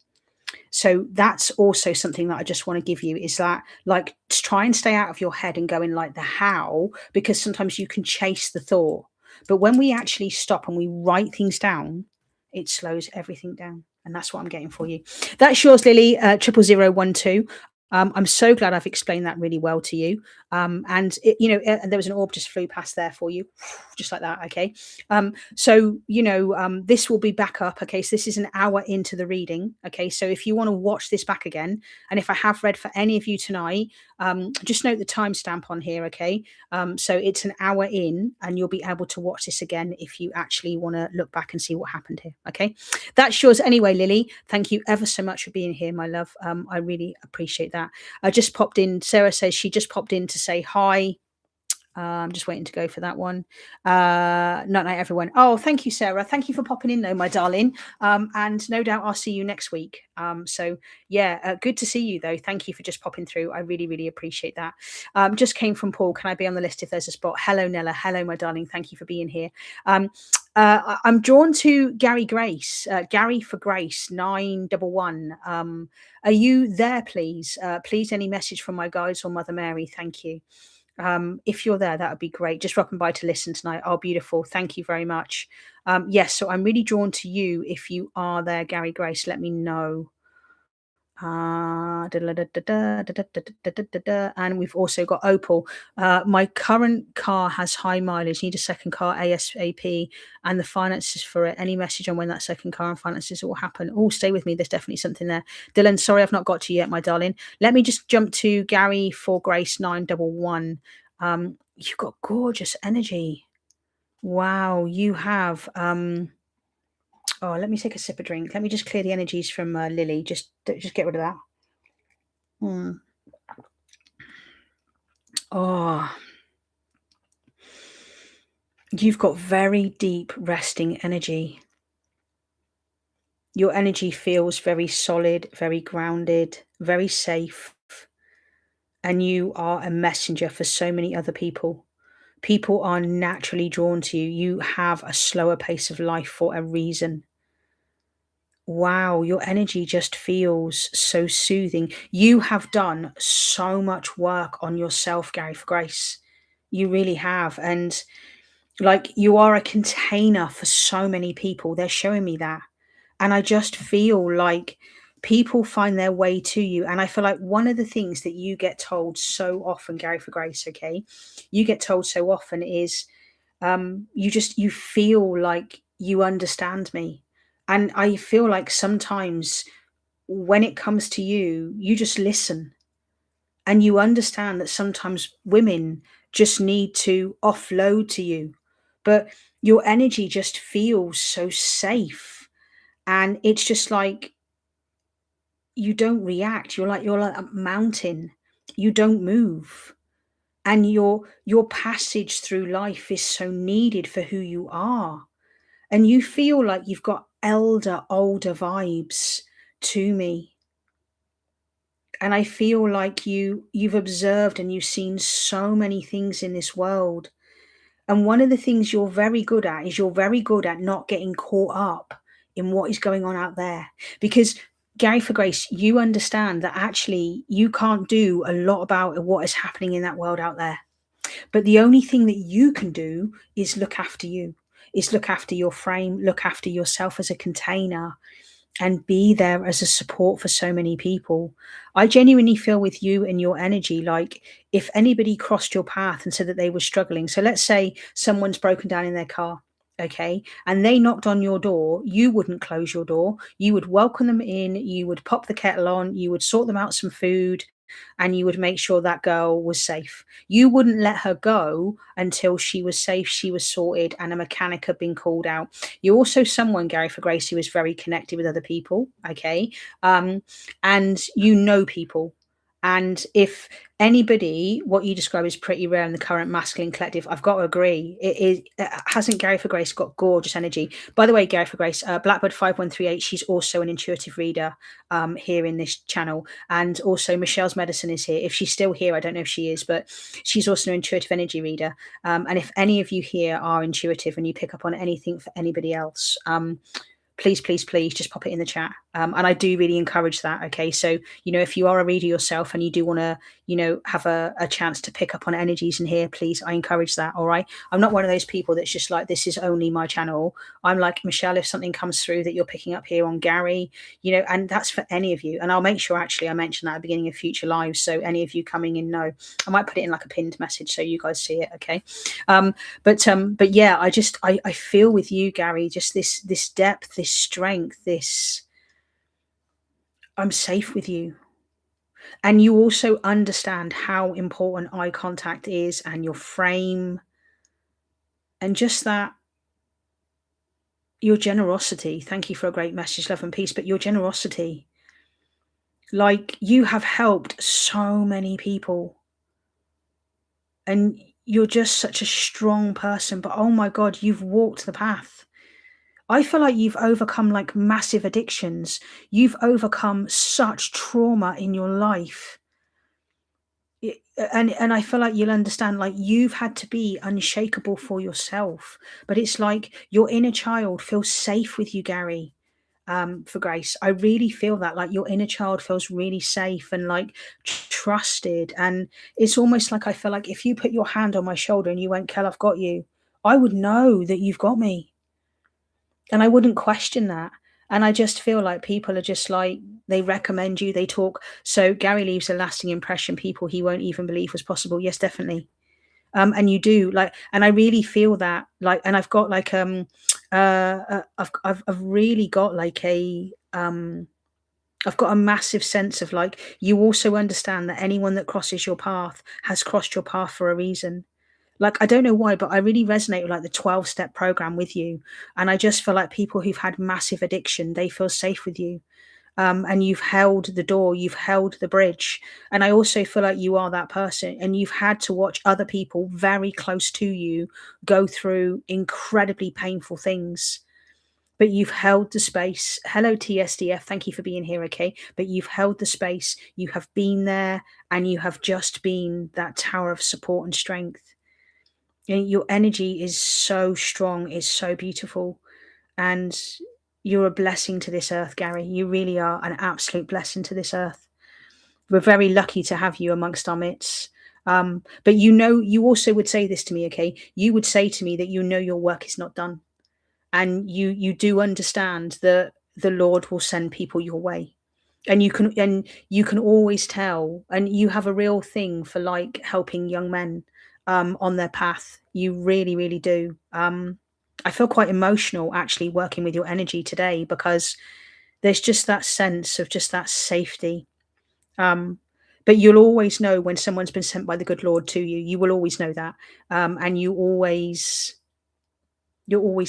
So that's also something that I just want to give you is that like try and stay out of your head and go in like the how, because sometimes you can chase the thought. But when we actually stop and we write things down, it slows everything down. And that's what I'm getting for you. That's yours, Lily, 00012. I'm so glad I've explained that really well to you. And there was an orb just flew past there for you, just like that. Okay. This will be back up. Okay. So this is an hour into the reading. Okay. So if you want to watch this back again, and if I have read for any of you tonight, just note the timestamp on here. Okay. So it's an hour in and you'll be able to watch this again if you actually want to look back and see what happened here. Okay. That's yours anyway, Lily. Thank you ever so much for being here, my love. I really appreciate that. I just popped in. Sarah says she just popped in to say hi. I'm just waiting to go for that one. Night night, everyone. Oh, thank you, Sarah. Thank you for popping in, though, my darling. And no doubt I'll see you next week. Good to see you, though. Thank you for just popping through. I really, really appreciate that. Just came from Paul. Can I be on the list if there's a spot? Hello, Nella. Hello, my darling. Thank you for being here. I'm drawn to Gary Grace. Gary for Grace 911. Are you there, please? Please, any message from my guides or Mother Mary? Thank you. If you're there, that would be great. Just dropping by to listen tonight. Oh, beautiful. Thank you very much. Yes, so I'm really drawn to you. If you are there, Gary Grace, let me know. And we've also got Opal. My current car has high mileage. Need a second car ASAP, and the finances for it. Any message on when that second car and finances will happen? Oh, stay with me. There's definitely something there. Dylan, sorry I've not got to you yet, my darling. Let me just jump to Gary for Grace 911. You've got gorgeous energy. Wow, you have. Oh, let me take a sip of drink. Let me just clear the energies from Lily. Just get rid of that. Oh, you've got very deep resting energy. Your energy feels very solid, very grounded, very safe. And you are a messenger for so many other people. People are naturally drawn to you. You have a slower pace of life for a reason. Wow, your energy just feels so soothing. You have done so much work on yourself, Gary, for grace. You really have. And like, you are a container for so many people. They're showing me that. And I just feel like people find their way to you. And I feel like one of the things that you get told so often, Gary, for grace, okay, you get told so often is you feel like you understand me. And I feel like sometimes when it comes to you, you just listen and you understand that sometimes women just need to offload to you. But your energy just feels so safe. And it's just like you don't react. You're like a mountain. You don't move. And your passage through life is so needed for who you are. And you feel like you've got older vibes to me. And I feel like you've observed and you've seen so many things in this world. And one of the things you're very good at is you're very good at not getting caught up in what is going on out there. Because Gary for Grace, you understand that actually you can't do a lot about what is happening in that world out there. But the only thing that you can do is look after you, is look after your frame, look after yourself as a container, and be there as a support for so many people. I genuinely feel with you and your energy, like if anybody crossed your path and said that they were struggling, so let's say someone's broken down in their car, okay, and they knocked on your door, you wouldn't close your door. You would welcome them in, you would pop the kettle on, you would sort them out some food, and you would make sure that girl was safe. You wouldn't let her go until she was safe, she was sorted, and a mechanic had been called out. You're also someone, Gary for Grace, who is very connected with other people, okay? And you know people. And if anybody, what you describe is pretty rare in the current masculine collective, I've got to agree. Hasn't Gary for Grace got gorgeous energy? By the way, Gary for Grace, Blackbird 5138, she's also an intuitive reader here in this channel. And also Michelle's Medicine is here. If she's still here, I don't know if she is, but she's also an intuitive energy reader. And if any of you here are intuitive and you pick up on anything for anybody else, please, please, please just pop it in the chat. And I do really encourage that. Okay. So, if you are a reader yourself and you do want to, have a chance to pick up on energies in here, please, I encourage that. All right. I'm not one of those people that's just like, this is only my channel. I'm like, Michelle, if something comes through that you're picking up here on Gary, and that's for any of you. And I'll make sure actually I mention that at the beginning of future lives. So any of you coming in know, I might put it in like a pinned message so you guys see it. Okay. But yeah, I feel with you, Gary, just this depth, this strength, this I'm safe with you. And you also understand how important eye contact is and your frame and just that your generosity. Thank you for a great message, love and peace, but your generosity. Like you have helped so many people. And you're just such a strong person, but oh my God, you've walked the path. I feel like you've overcome like massive addictions. You've overcome such trauma in your life. And I feel like you'll understand, like you've had to be unshakable for yourself, but it's like your inner child feels safe with you, Gary. For Grace, I really feel that like your inner child feels really safe and like trusted. And it's almost like I feel like if you put your hand on my shoulder and you went, Kel, I've got you, I would know that you've got me. And I wouldn't question that. And I just feel like people are just like, they recommend you, they talk. So Gary leaves a lasting impression, people he won't even believe was possible. Yes, definitely. And you do like, and I really feel that like, and I've got like, I've really got like I've got a massive sense of like, you also understand that anyone that crosses your path has crossed your path for a reason. Like, I don't know why, but I really resonate with like the 12-step program with you. And I just feel like people who've had massive addiction, they feel safe with you. And you've held the door, you've held the bridge. And I also feel like you are that person and you've had to watch other people very close to you go through incredibly painful things. But you've held the space. Hello, TSDF. Thank you for being here. Okay. But you've held the space. You have been there and you have just been that tower of support and strength. And your energy is so strong, it's so beautiful. And You're a blessing to this earth, Gary. You really are an absolute blessing to this earth. We're very lucky to have you amongst our midst. But you also would say this to me, okay? You would say to me that your work is not done, and you do understand that the Lord will send people your way, and you can always tell, and you have a real thing for like helping young men on their path. You really, really do. I feel quite emotional actually working with your energy today, because there's just that sense of just that safety. um, but you'll always know when someone's been sent by the good Lord to you. You will always know that. And you're always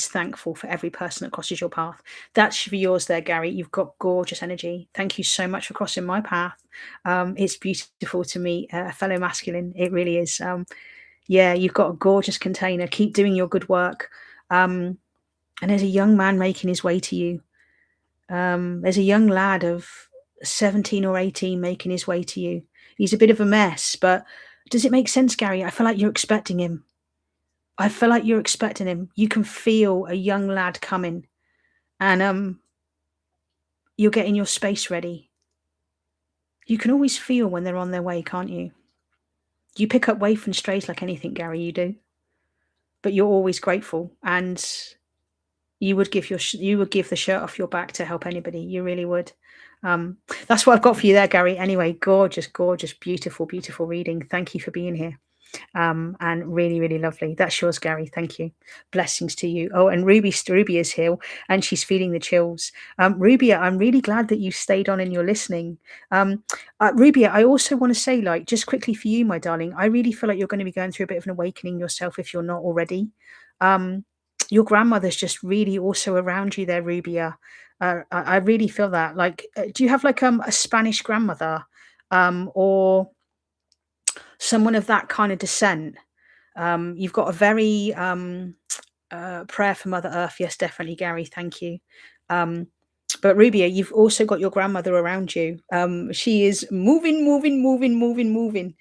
thankful for every person that crosses your path. That's for yours there, Gary. You've got gorgeous energy. Thank you so much for crossing my path. It's beautiful to meet a fellow masculine. It really is. Yeah, you've got a gorgeous container. Keep doing your good work. And there's a young man making his way to you. There's a young lad of 17 or 18 making his way to you. He's a bit of a mess, but does it make sense, Gary? I feel like you're expecting him. I feel like you're expecting him. You can feel a young lad coming, and you're getting your space ready. You can always feel when they're on their way, can't you? You pick up waif and strays like anything, Gary, you do. But you're always grateful, and you would give the shirt off your back to help anybody. You really would. That's what I've got for you there, Gary. Anyway, gorgeous, gorgeous, beautiful, beautiful reading. Thank you for being here. And really, really lovely. That's yours, Gary. Thank you. Blessings to you. Oh, and Ruby is here, and she's feeling the chills. Rubia, I'm really glad that you stayed on and you're listening. Rubia, I also want to say, like, just quickly for you, my darling, I really feel like you're going to be going through a bit of an awakening yourself if you're not already. Your grandmother's just really also around you there, Rubia. I really feel that. Like, do you have like a Spanish grandmother, or someone of that kind of descent? You've got a very prayer for Mother Earth. Yes, definitely, Gary. Thank you. But Rubia, you've also got your grandmother around you. She is moving, moving, moving, moving, moving.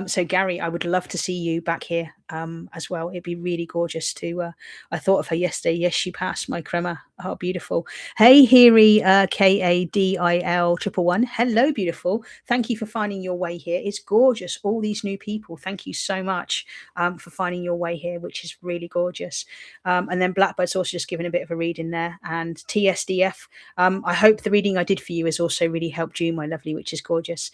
So Gary, I would love to see you back here as well. It'd be really gorgeous to. I thought of her yesterday. Yes, she passed my crema. Oh, beautiful. Hey, Hiri, KADIL111. Hello, beautiful. Thank you for finding your way here. It's gorgeous. All these new people. Thank you so much for finding your way here, which is really gorgeous. And then Blackbird's also just given a bit of a reading there. And TSDF. I hope the reading I did for you has also really helped you, my lovely, which is gorgeous.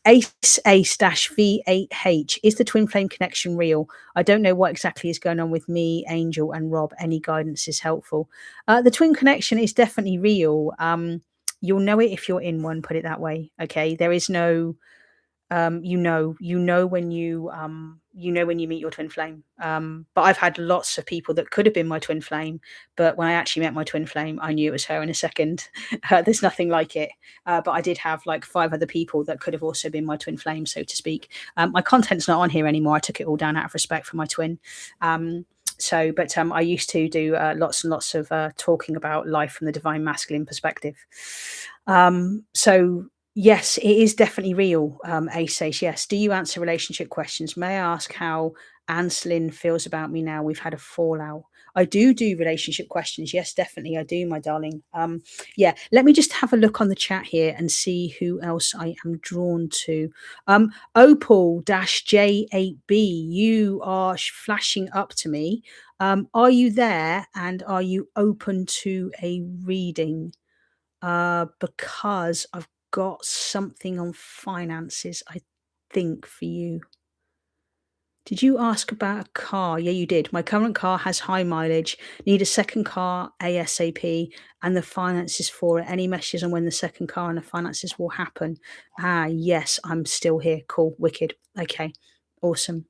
Ace-V8H. Is the twin flame connection real? I don't know what exactly is going on with me, Angel, and Rob. Any guidance is helpful. The twin connection is definitely real. You'll know it if you're in one, put it that way. Okay. There is no you know when you meet your twin flame. But I've had lots of people that could have been my twin flame, but when I actually met my twin flame, I knew it was her in a second. There's nothing like it. But I did have like 5 other people that could have also been my twin flame, so to speak. My content's not on here anymore. I took it all down out of respect for my twin. But I used to do lots and lots of talking about life from the divine masculine perspective. So yes, it is definitely real. Ace says, yes. Do you answer relationship questions? May I ask how Anselin feels about me now we've had a fallout? I do relationship questions. Yes, definitely. I do, my darling. Yeah, let me just have a look on the chat here and see who else I am drawn to. Opal-J8B, you are flashing up to me. Are you there, and are you open to a reading? Because I've got something on finances, I think, for you. Did you ask about a car? Yeah, you did. My current car has high mileage. Need a second car ASAP, and the finances for it. Any messages on when the second car and the finances will happen? Ah, yes, I'm still here. Cool, wicked. Okay, awesome.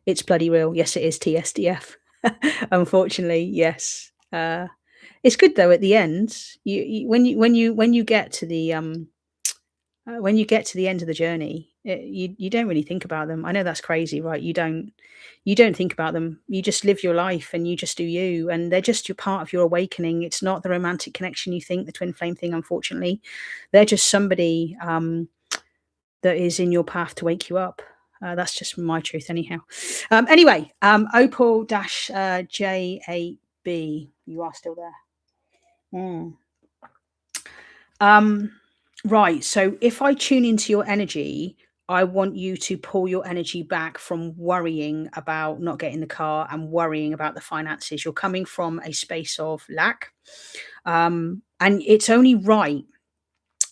It's bloody real. Yes, it is TSDF. Unfortunately, yes. It's good though. At the end, when you get to the when you get to the end of the journey, you don't really think about them. I know that's crazy, right? You don't think about them. You just live your life and you just do you, and they're just your part of your awakening. It's not the romantic connection you think, the twin flame thing. Unfortunately, they're just somebody that is in your path to wake you up. That's just my truth, anyhow. Anyway, Opal-J8B, you are still there. Mm. Um, right. So if I tune into your energy, I want you to pull your energy back from worrying about not getting the car and worrying about the finances. You're coming from a space of lack. And it's only right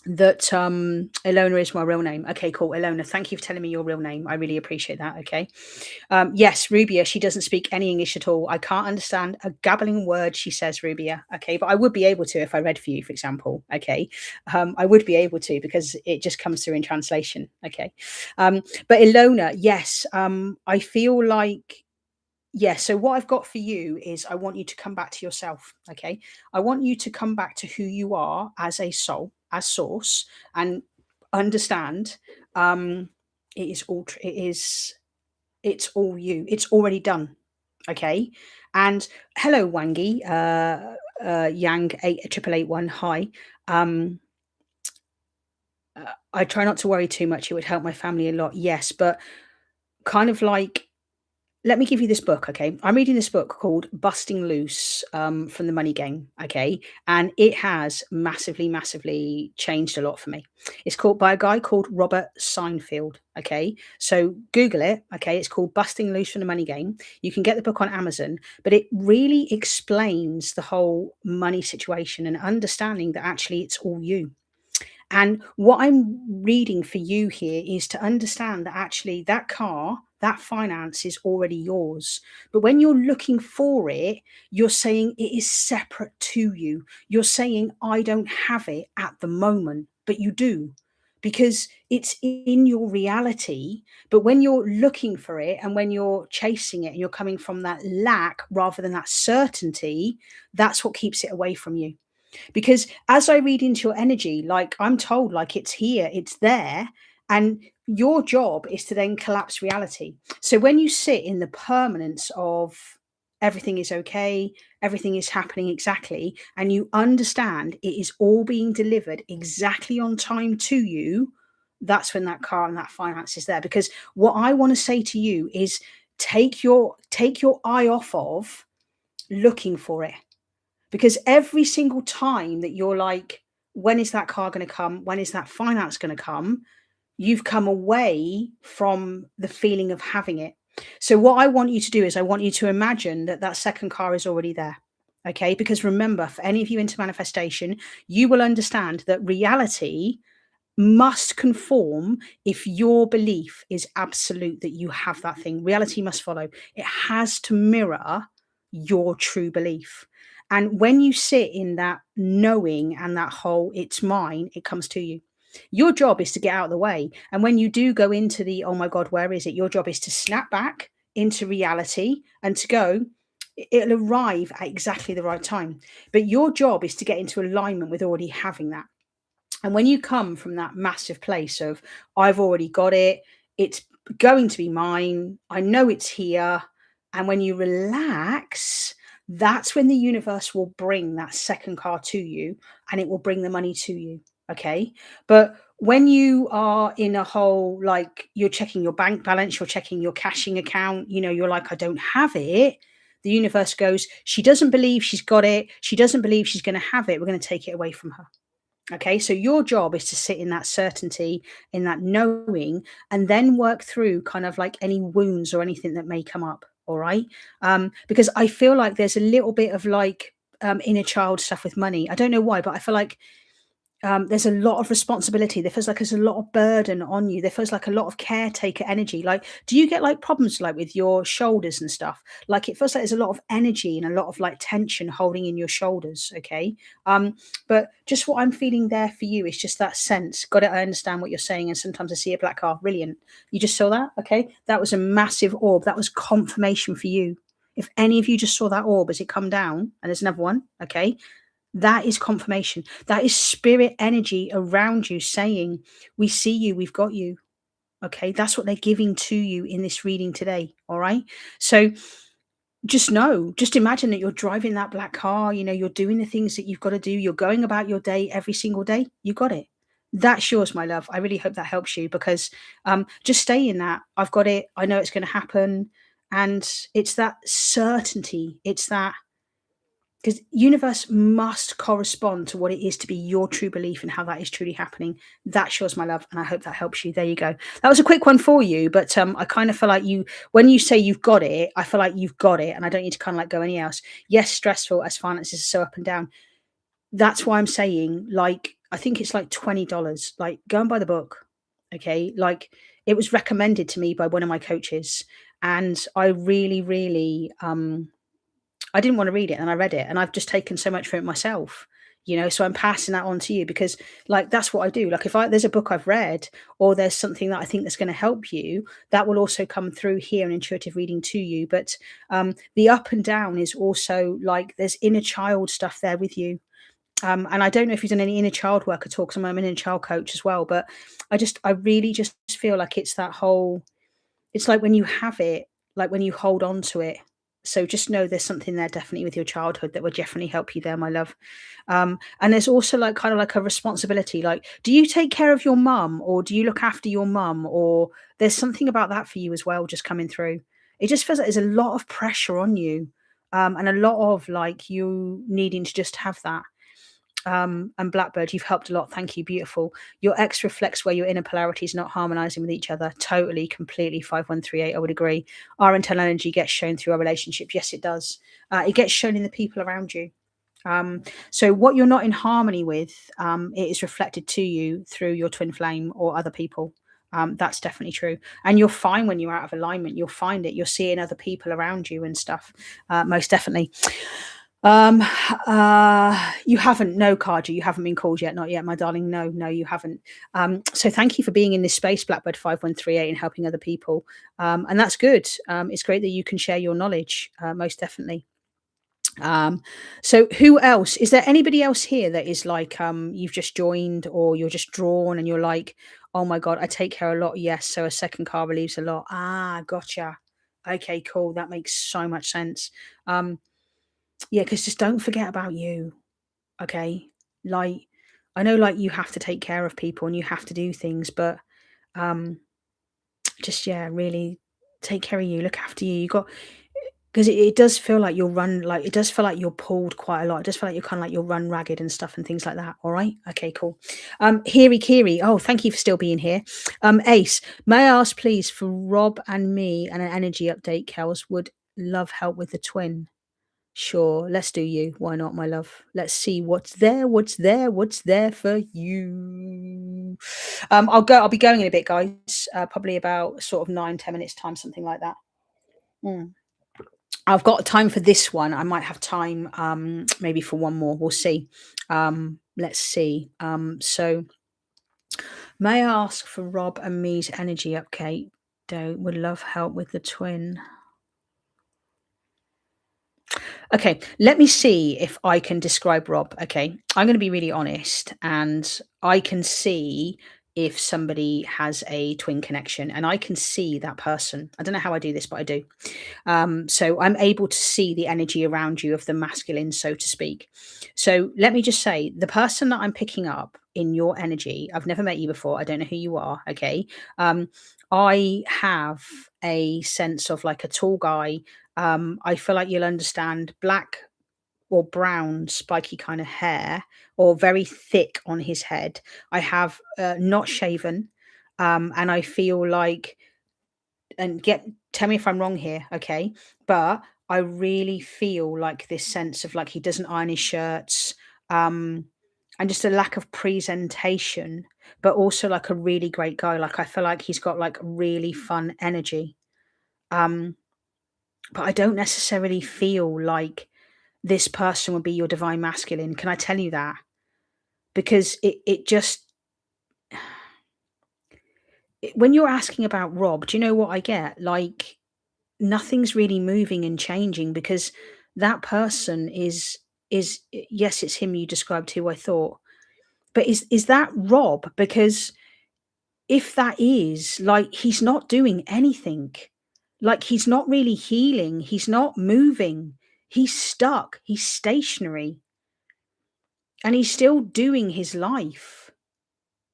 that Ilona is my real name. Okay, cool. Ilona, thank you for telling me your real name. I really appreciate that. Okay. Yes, Rubia, she doesn't speak any English at all. I can't understand a gabbling word she says, Rubia. Okay, but I would be able to if I read for you, for example. Okay, I would be able to because it just comes through in translation. Okay, but Ilona, yes, I feel like. Yeah, so what I've got for you is I want you to come back to yourself, okay? I want you to come back to who you are as a soul, as source, and understand it is all it's all you. It's already done. Okay. And hello, Wangi, Yang 8881. Hi. Um, I try not to worry too much. It would help my family a lot. Yes. But kind of like let me give you this book, okay? I'm reading this book called Busting Loose from the Money Game, okay? And it has massively, massively changed a lot for me. It's called by a guy called Robert Seinfeld, okay? So Google it, okay? It's called Busting Loose from the Money Game. You can get the book on Amazon, but it really explains the whole money situation and understanding that actually it's all you. And what I'm reading for you here is to understand that actually that car, that finance is already yours. But when you're looking for it, you're saying it is separate to you. You're saying, I don't have it at the moment, but you do because it's in your reality. But when you're looking for it and when you're chasing it and you're coming from that lack rather than that certainty, that's what keeps it away from you. Because as I read into your energy, like I'm told, like it's here, it's there, and your job is to then collapse reality. So when you sit in the permanence of everything is okay, everything is happening exactly, and you understand it is all being delivered exactly on time to you, that's when that car and that finance is there. Because what I want to say to you is take your eye off of looking for it, because every single time that you're like, when is that car going to come? When is that finance going to come? You've come away from the feeling of having it. So, what I want you to do is, I want you to imagine that that second car is already there. Okay. Because remember, for any of you into manifestation, you will understand that reality must conform if your belief is absolute that you have that thing. Reality must follow. It has to mirror your true belief. And when you sit in that knowing and that whole, it's mine, it comes to you. Your job is to get out of the way. And when you do go into the, oh my God, where is it? Your job is to snap back into reality and to go, it'll arrive at exactly the right time. But your job is to get into alignment with already having that. And when you come from that massive place of, I've already got it, it's going to be mine, I know it's here. And when you relax, that's when the universe will bring that second car to you and it will bring the money to you. Okay. But when you are in a whole, like you're checking your bank balance, you're checking your cashing account, you're like, I don't have it. The universe goes, she doesn't believe she's got it. She doesn't believe she's going to have it. We're going to take it away from her. Okay, so your job is to sit in that certainty, in that knowing, and then work through kind of like any wounds or anything that may come up. All right. Because I feel like there's a little bit of like inner child stuff with money. I don't know why, but I feel like there's a lot of responsibility. There feels like there's a lot of burden on you. There feels like a lot of caretaker energy. Like, do you get like problems like with your shoulders and stuff? Like, it feels like there's a lot of energy and a lot of like tension holding in your shoulders. Okay. But just what I'm feeling there for you is just that sense. Got it. I understand what you're saying. And sometimes I see a black car. Brilliant. You just saw that. Okay. That was a massive orb. That was confirmation for you. If any of you just saw that orb as it come down, and there's another one, okay, that is confirmation. That is spirit energy around you saying, we see you, we've got you. Okay. That's what they're giving to you in this reading today. All right. So just know, just imagine that you're driving that black car, you're doing the things that you've got to do. You're going about your day every single day. You got it. That's yours, my love. I really hope that helps you because just stay in that. I've got it. I know it's going to happen. And it's that certainty. because universe must correspond to what it is to be your true belief and how that is truly happening. That shows my love, and I hope that helps you. There you go. That was a quick one for you, but I kind of feel like you, when you say you've got it, I feel like you've got it, and I don't need to kind of like go any else. Yes, stressful as finances are so up and down. That's why I'm saying, like, I think it's like $20. Like, go and buy the book. Okay. Like, it was recommended to me by one of my coaches. And I really, really I didn't want to read it and I read it and I've just taken so much from it myself. So I'm passing that on to you because like that's what I do. Like if there's a book I've read or there's something that I think that's going to help you, that will also come through here in intuitive reading to you. But the up and down is also like there's inner child stuff there with you. And I don't know if you've done any inner child work at all, because I'm an inner child coach as well. But I really just feel like it's that whole, it's like when you have it, like when you hold on to it. So just know there's something there definitely with your childhood that will definitely help you there, my love. And there's also like kind of like a responsibility. Like, do you take care of your mum or do you look after your mum? Or there's something about that for you as well, just coming through. It just feels like there's a lot of pressure on you. And a lot of like you needing to just have that. And Blackbird, you've helped a lot. Thank you. Beautiful. Your X reflects where your inner polarity is not harmonizing with each other. Totally, completely. 5138. I would agree. Our internal energy gets shown through our relationship. Yes, it does. It gets shown in the people around you. So what you're not in harmony with, it is reflected to you through your twin flame or other people. That's definitely true. And you're fine when you're out of alignment. You'll find it. You're seeing other people around you and stuff. Most definitely. Um, you haven't, no, Kaja, you haven't been called yet. Not yet, my darling. No, no, you haven't. So thank you for being in this space, Blackbird 5138, and helping other people. And that's good. It's great that you can share your knowledge, most definitely. So who else? Is there anybody else here that is like, you've just joined or you're just drawn and you're like, oh my God, I take care a lot. Yes. So a second car relieves a lot. Ah, gotcha. Okay, cool. That makes so much sense. Yeah, because just don't forget about you, okay? Like, I know, like, you have to take care of people and you have to do things, but, just, yeah, really take care of you, look after you. You got, because it does feel like you're run like, it does feel like you're pulled quite a lot. It does feel like you're kinda like you're run ragged and stuff and things like that, alright? Okay, cool. Hiri Kiri, oh, thank you for still being here. Ace, may I ask please for Rob and me and an energy update, Kels, would love help with the twin. Sure, let's do you. Why not, my love? Let's see what's there, what's there, what's there for you. I'll be going in a bit, guys. Probably about sort of 9, 10 minutes time, something like that. Mm. I've got time for this one. I might have time, maybe for one more. We'll see. Let's see. So may I ask for Rob and me's energy update? Though would love help with the twin. Okay, let me see if I can describe Rob. Okay, I'm going to be really honest, and I can see if somebody has a twin connection, and I can see that person. I don't know how I do this, but I do. So I'm able to see the energy around you of the masculine, so to speak. So let me just say the person that I'm picking up in your energy, I've never met you before. I don't know who you are. Okay. I have a sense of like a tall guy. I feel like you'll understand black or brown, spiky kind of hair, or very thick on his head. I have not shaven. And I feel like, and get tell me if I'm wrong here, okay? But I really feel like this sense of like he doesn't iron his shirts, and just a lack of presentation, but also like a really great guy. Like I feel like he's got like really fun energy. Um, but I don't necessarily feel like this person would be your divine masculine. Can I tell you that? Because it just when you're asking about Rob, do you know what I get? Like nothing's really moving and changing because that person is yes, it's him you described who I thought. But is that Rob? Because if that is, like, he's not doing anything. Like he's not really healing, he's not moving. He's stuck, he's stationary, and he's still doing his life.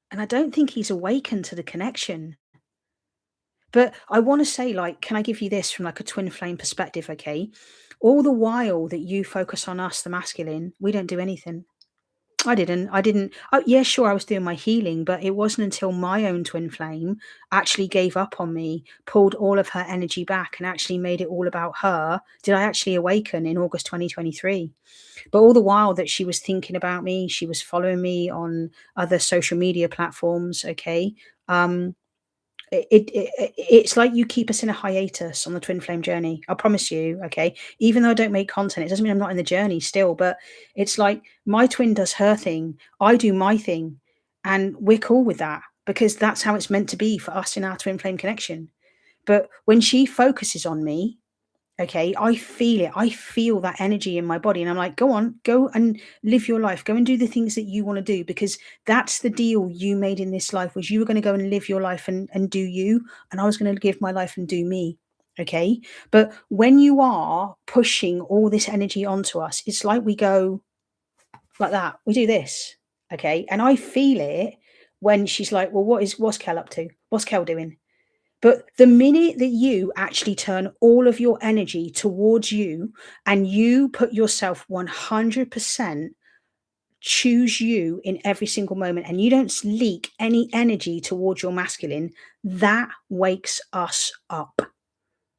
And I don't think he's awakened to the connection. But I want to say, like, can I give you this from like a twin flame perspective? Okay. All the while that you focus on us, the masculine, we don't do anything. I didn't. Oh, yeah, sure, I was doing my healing, but it wasn't until my own twin flame actually gave up on me, pulled all of her energy back, and actually made it all about her, did I actually awaken in August 2023. But all the while that she was thinking about me, she was following me on other social media platforms. Okay. Um, it's like you keep us in a hiatus on the twin flame journey. I promise you, okay? Even though I don't make content, it doesn't mean I'm not in the journey still, but it's like my twin does her thing, I do my thing, and we're cool with that because that's how it's meant to be for us in our twin flame connection. But when she focuses on me, okay, I feel it. I feel that energy in my body. And I'm like, go on, go and live your life. Go and do the things that you want to do because that's the deal you made in this life was you were going to go and live your life and do you. And I was going to give my life and do me. Okay. But when you are pushing all this energy onto us, it's like we go like that. We do this. Okay. And I feel it when she's like, well, what's Kel up to? What's Kel doing? But the minute that you actually turn all of your energy towards you and you put yourself 100% choose you in every single moment and you don't leak any energy towards your masculine, that wakes us up.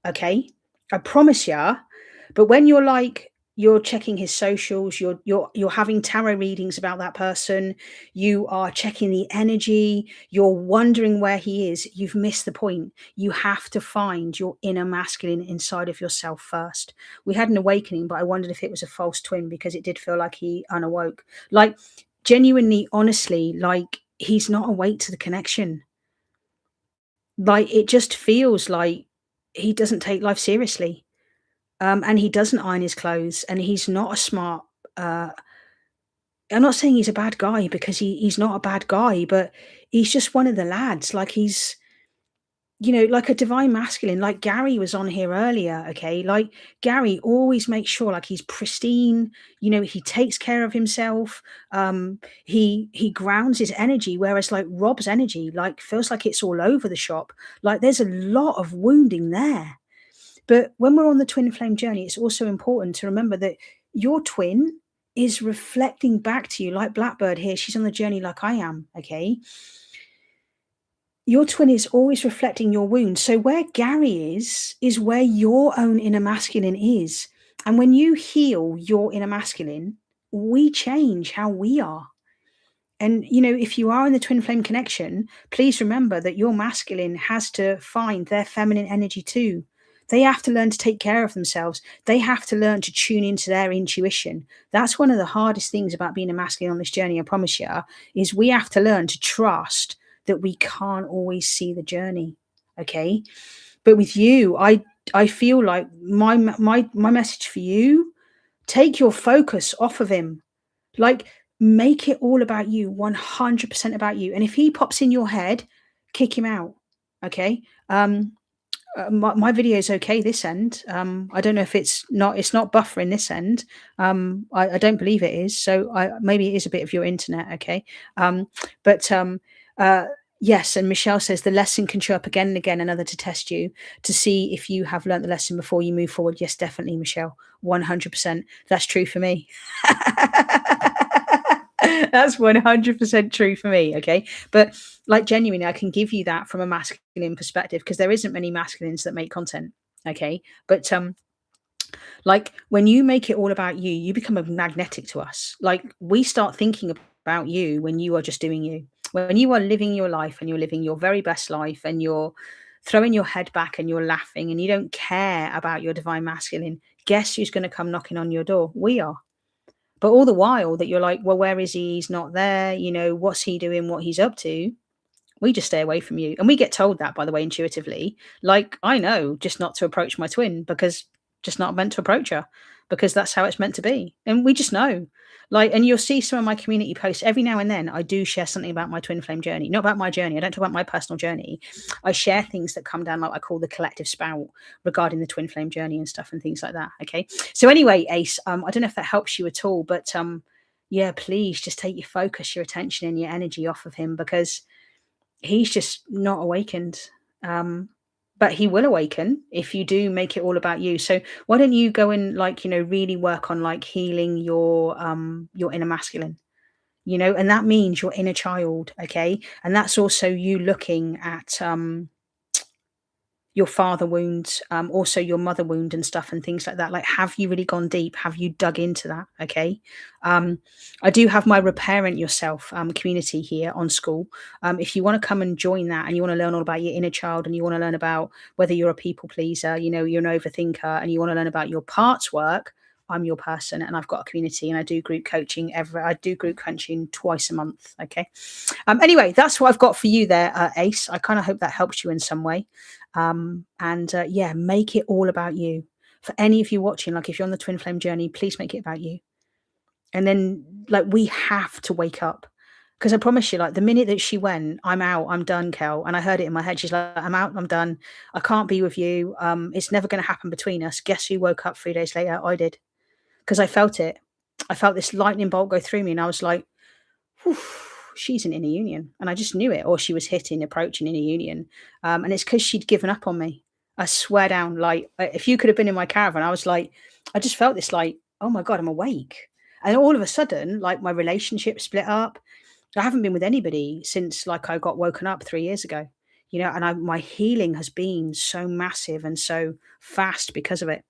Okay? I promise ya. But when you're like you're checking his socials, you're having tarot readings about that person, you are checking the energy, you're wondering where he is, you've missed the point. You have to find your inner masculine inside of yourself first. We had an awakening, but I wondered if it was a false twin because it did feel like he unawoke. Like genuinely, honestly, like he's not awake to the connection. Like it just feels like he doesn't take life seriously. And he doesn't iron his clothes, and he's not a smart. Uh, I'm not saying he's a bad guy because he's not a bad guy, but he's just one of the lads. Like he's, like a divine masculine. Like Gary was on here earlier. Okay, like Gary always makes sure like he's pristine. He takes care of himself. He grounds his energy, whereas like Rob's energy like feels like it's all over the shop. Like there's a lot of wounding there. But when we're on the twin flame journey, it's also important to remember that your twin is reflecting back to you, like Blackbird here. She's on the journey like I am. Okay. Your twin is always reflecting your wounds. So where Gary is where your own inner masculine is. And when you heal your inner masculine, we change how we are. And, if you are in the twin flame connection, please remember that your masculine has to find their feminine energy too. They have to learn to take care of themselves. They have to learn to tune into their intuition. That's one of the hardest things about being a masculine on this journey, I promise you, is we have to learn to trust that we can't always see the journey. Okay. But with you, I feel like my message for you, take your focus off of him. Like, make it all about you, 100% about you. And if he pops in your head, kick him out. Okay. My video is okay this end. I don't know if it's not buffering this end. I don't believe it is. So maybe it is a bit of your internet. Okay. But uh, yes. And Michelle says the lesson can show up again and again, another to test you to see if you have learnt the lesson before you move forward. Yes, definitely, Michelle. 100%. That's true for me. That's 100% true for me. Okay. But like genuinely, I can give you that from a masculine perspective because there isn't many masculines that make content. Okay. But like when you make it all about you, you become a magnetic to us. Like we start thinking about you when you are just doing you. When you are living your life and you're living your very best life and you're throwing your head back and you're laughing and you don't care about your divine masculine, guess who's going to come knocking on your door? We are. But all the while that you're like, well, where is he? He's not there. What's he doing? What he's up to? We just stay away from you. And we get told that, by the way, intuitively. Like, I know just not to approach my twin because just not meant to approach her because that's how it's meant to be. And we just know. Like, and you'll see some of my community posts every now and then. I do share something about my twin flame journey, not about my journey. I don't talk about my personal journey. I share things that come down, like I call the collective spout regarding the twin flame journey and stuff and things like that. Okay. So anyway, Ace, I don't know if that helps you at all, but yeah, please just take your focus, your attention and your energy off of him because he's just not awakened. but he will awaken if you do make it all about you. So why don't you go and, like, really work on, like, healing your inner masculine, and that means your inner child, okay? And that's also you looking at your father wounds, also your mother wound and stuff and things like that. Like, have you really gone deep? Have you dug into that? Okay. Um, I do have my Reparent Yourself community here on School. If you want to come and join that and you want to learn all about your inner child and you want to learn about whether you're a people pleaser, you're an overthinker, and you want to learn about your parts work, I'm your person, and I've got a community, and I do group coaching twice a month. Okay. Anyway, that's what I've got for you there, Ace. I kind of hope that helps you in some way. And yeah, make it all about you. For any of you watching, like, if you're on the twin flame journey, please make it about you. And then, like, we have to wake up, because I promise you, like, the minute that she went, I'm out, I'm done, Kel. And I heard it in my head. She's like, I'm out, I'm done. I can't be with you. It's never going to happen between us. Guess who woke up 3 days later? I did, because I felt it. I felt this lightning bolt go through me, and I was like, whew, she's an inner union. And I just knew it, or she was approaching inner union. And it's because she'd given up on me. I swear down, like, if you could have been in my caravan, I was like, I just felt this, like, oh my God, I'm awake. And all of a sudden, like, my relationship split up. I haven't been with anybody since, like, I got woken up 3 years ago, and my healing has been so massive and so fast because of it.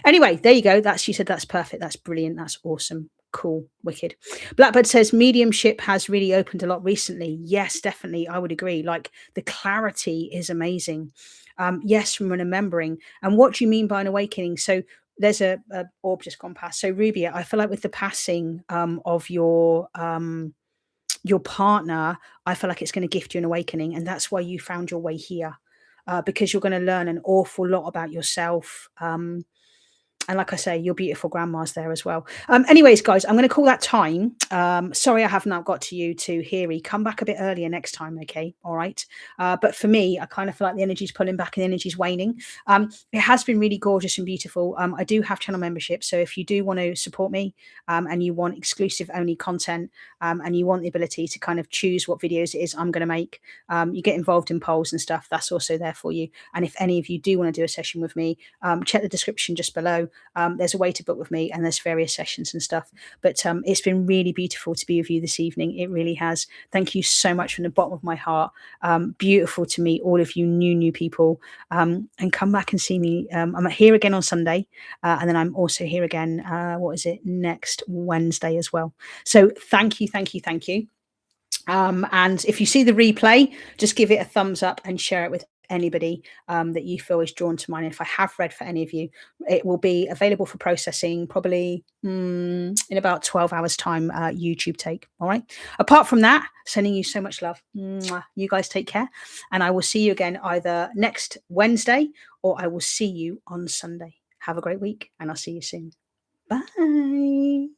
Anyway, there you go. She said that's perfect. That's brilliant. That's awesome. Cool. Wicked. Blackbird says mediumship has really opened a lot recently. Yes, definitely. I would agree. Like, the clarity is amazing. Yes, from remembering. And what do you mean by an awakening? So there's a orb just gone past. So Rubia, I feel like with the passing of your partner, I feel like it's going to gift you an awakening. And that's why you found your way here, because you're going to learn an awful lot about yourself. And like I say, your beautiful grandma's there as well. Anyways, guys, I'm going to call that time. Sorry I have not got to you to Hiri. Come back a bit earlier next time, okay? All right. But for me, I kind of feel like the energy's pulling back and the energy's waning. It has been really gorgeous and beautiful. I do have channel membership. So if you do want to support me and you want exclusive only content and you want the ability to kind of choose what videos it is I'm going to make, you get involved in polls and stuff. That's also there for you. And if any of you do want to do a session with me, check the description just below. There's a way to book with me, and there's various sessions and stuff. But it's been really beautiful to be with you this evening. It really has. Thank you so much from the bottom of my heart. Beautiful to meet all of you new people. And come back and see me. I'm here again on Sunday, and then I'm also here again. Next Wednesday as well. So thank you, thank you, thank you. And if you see the replay, just give it a thumbs up and share it with anybody that you feel is drawn to mine. And if I have read for any of you, it will be available for processing probably in about 12 hours time, YouTube take. All right. Apart from that, sending you so much love. Mwah. You guys take care. And I will see you again either next Wednesday or I will see you on Sunday. Have a great week and I'll see you soon. Bye.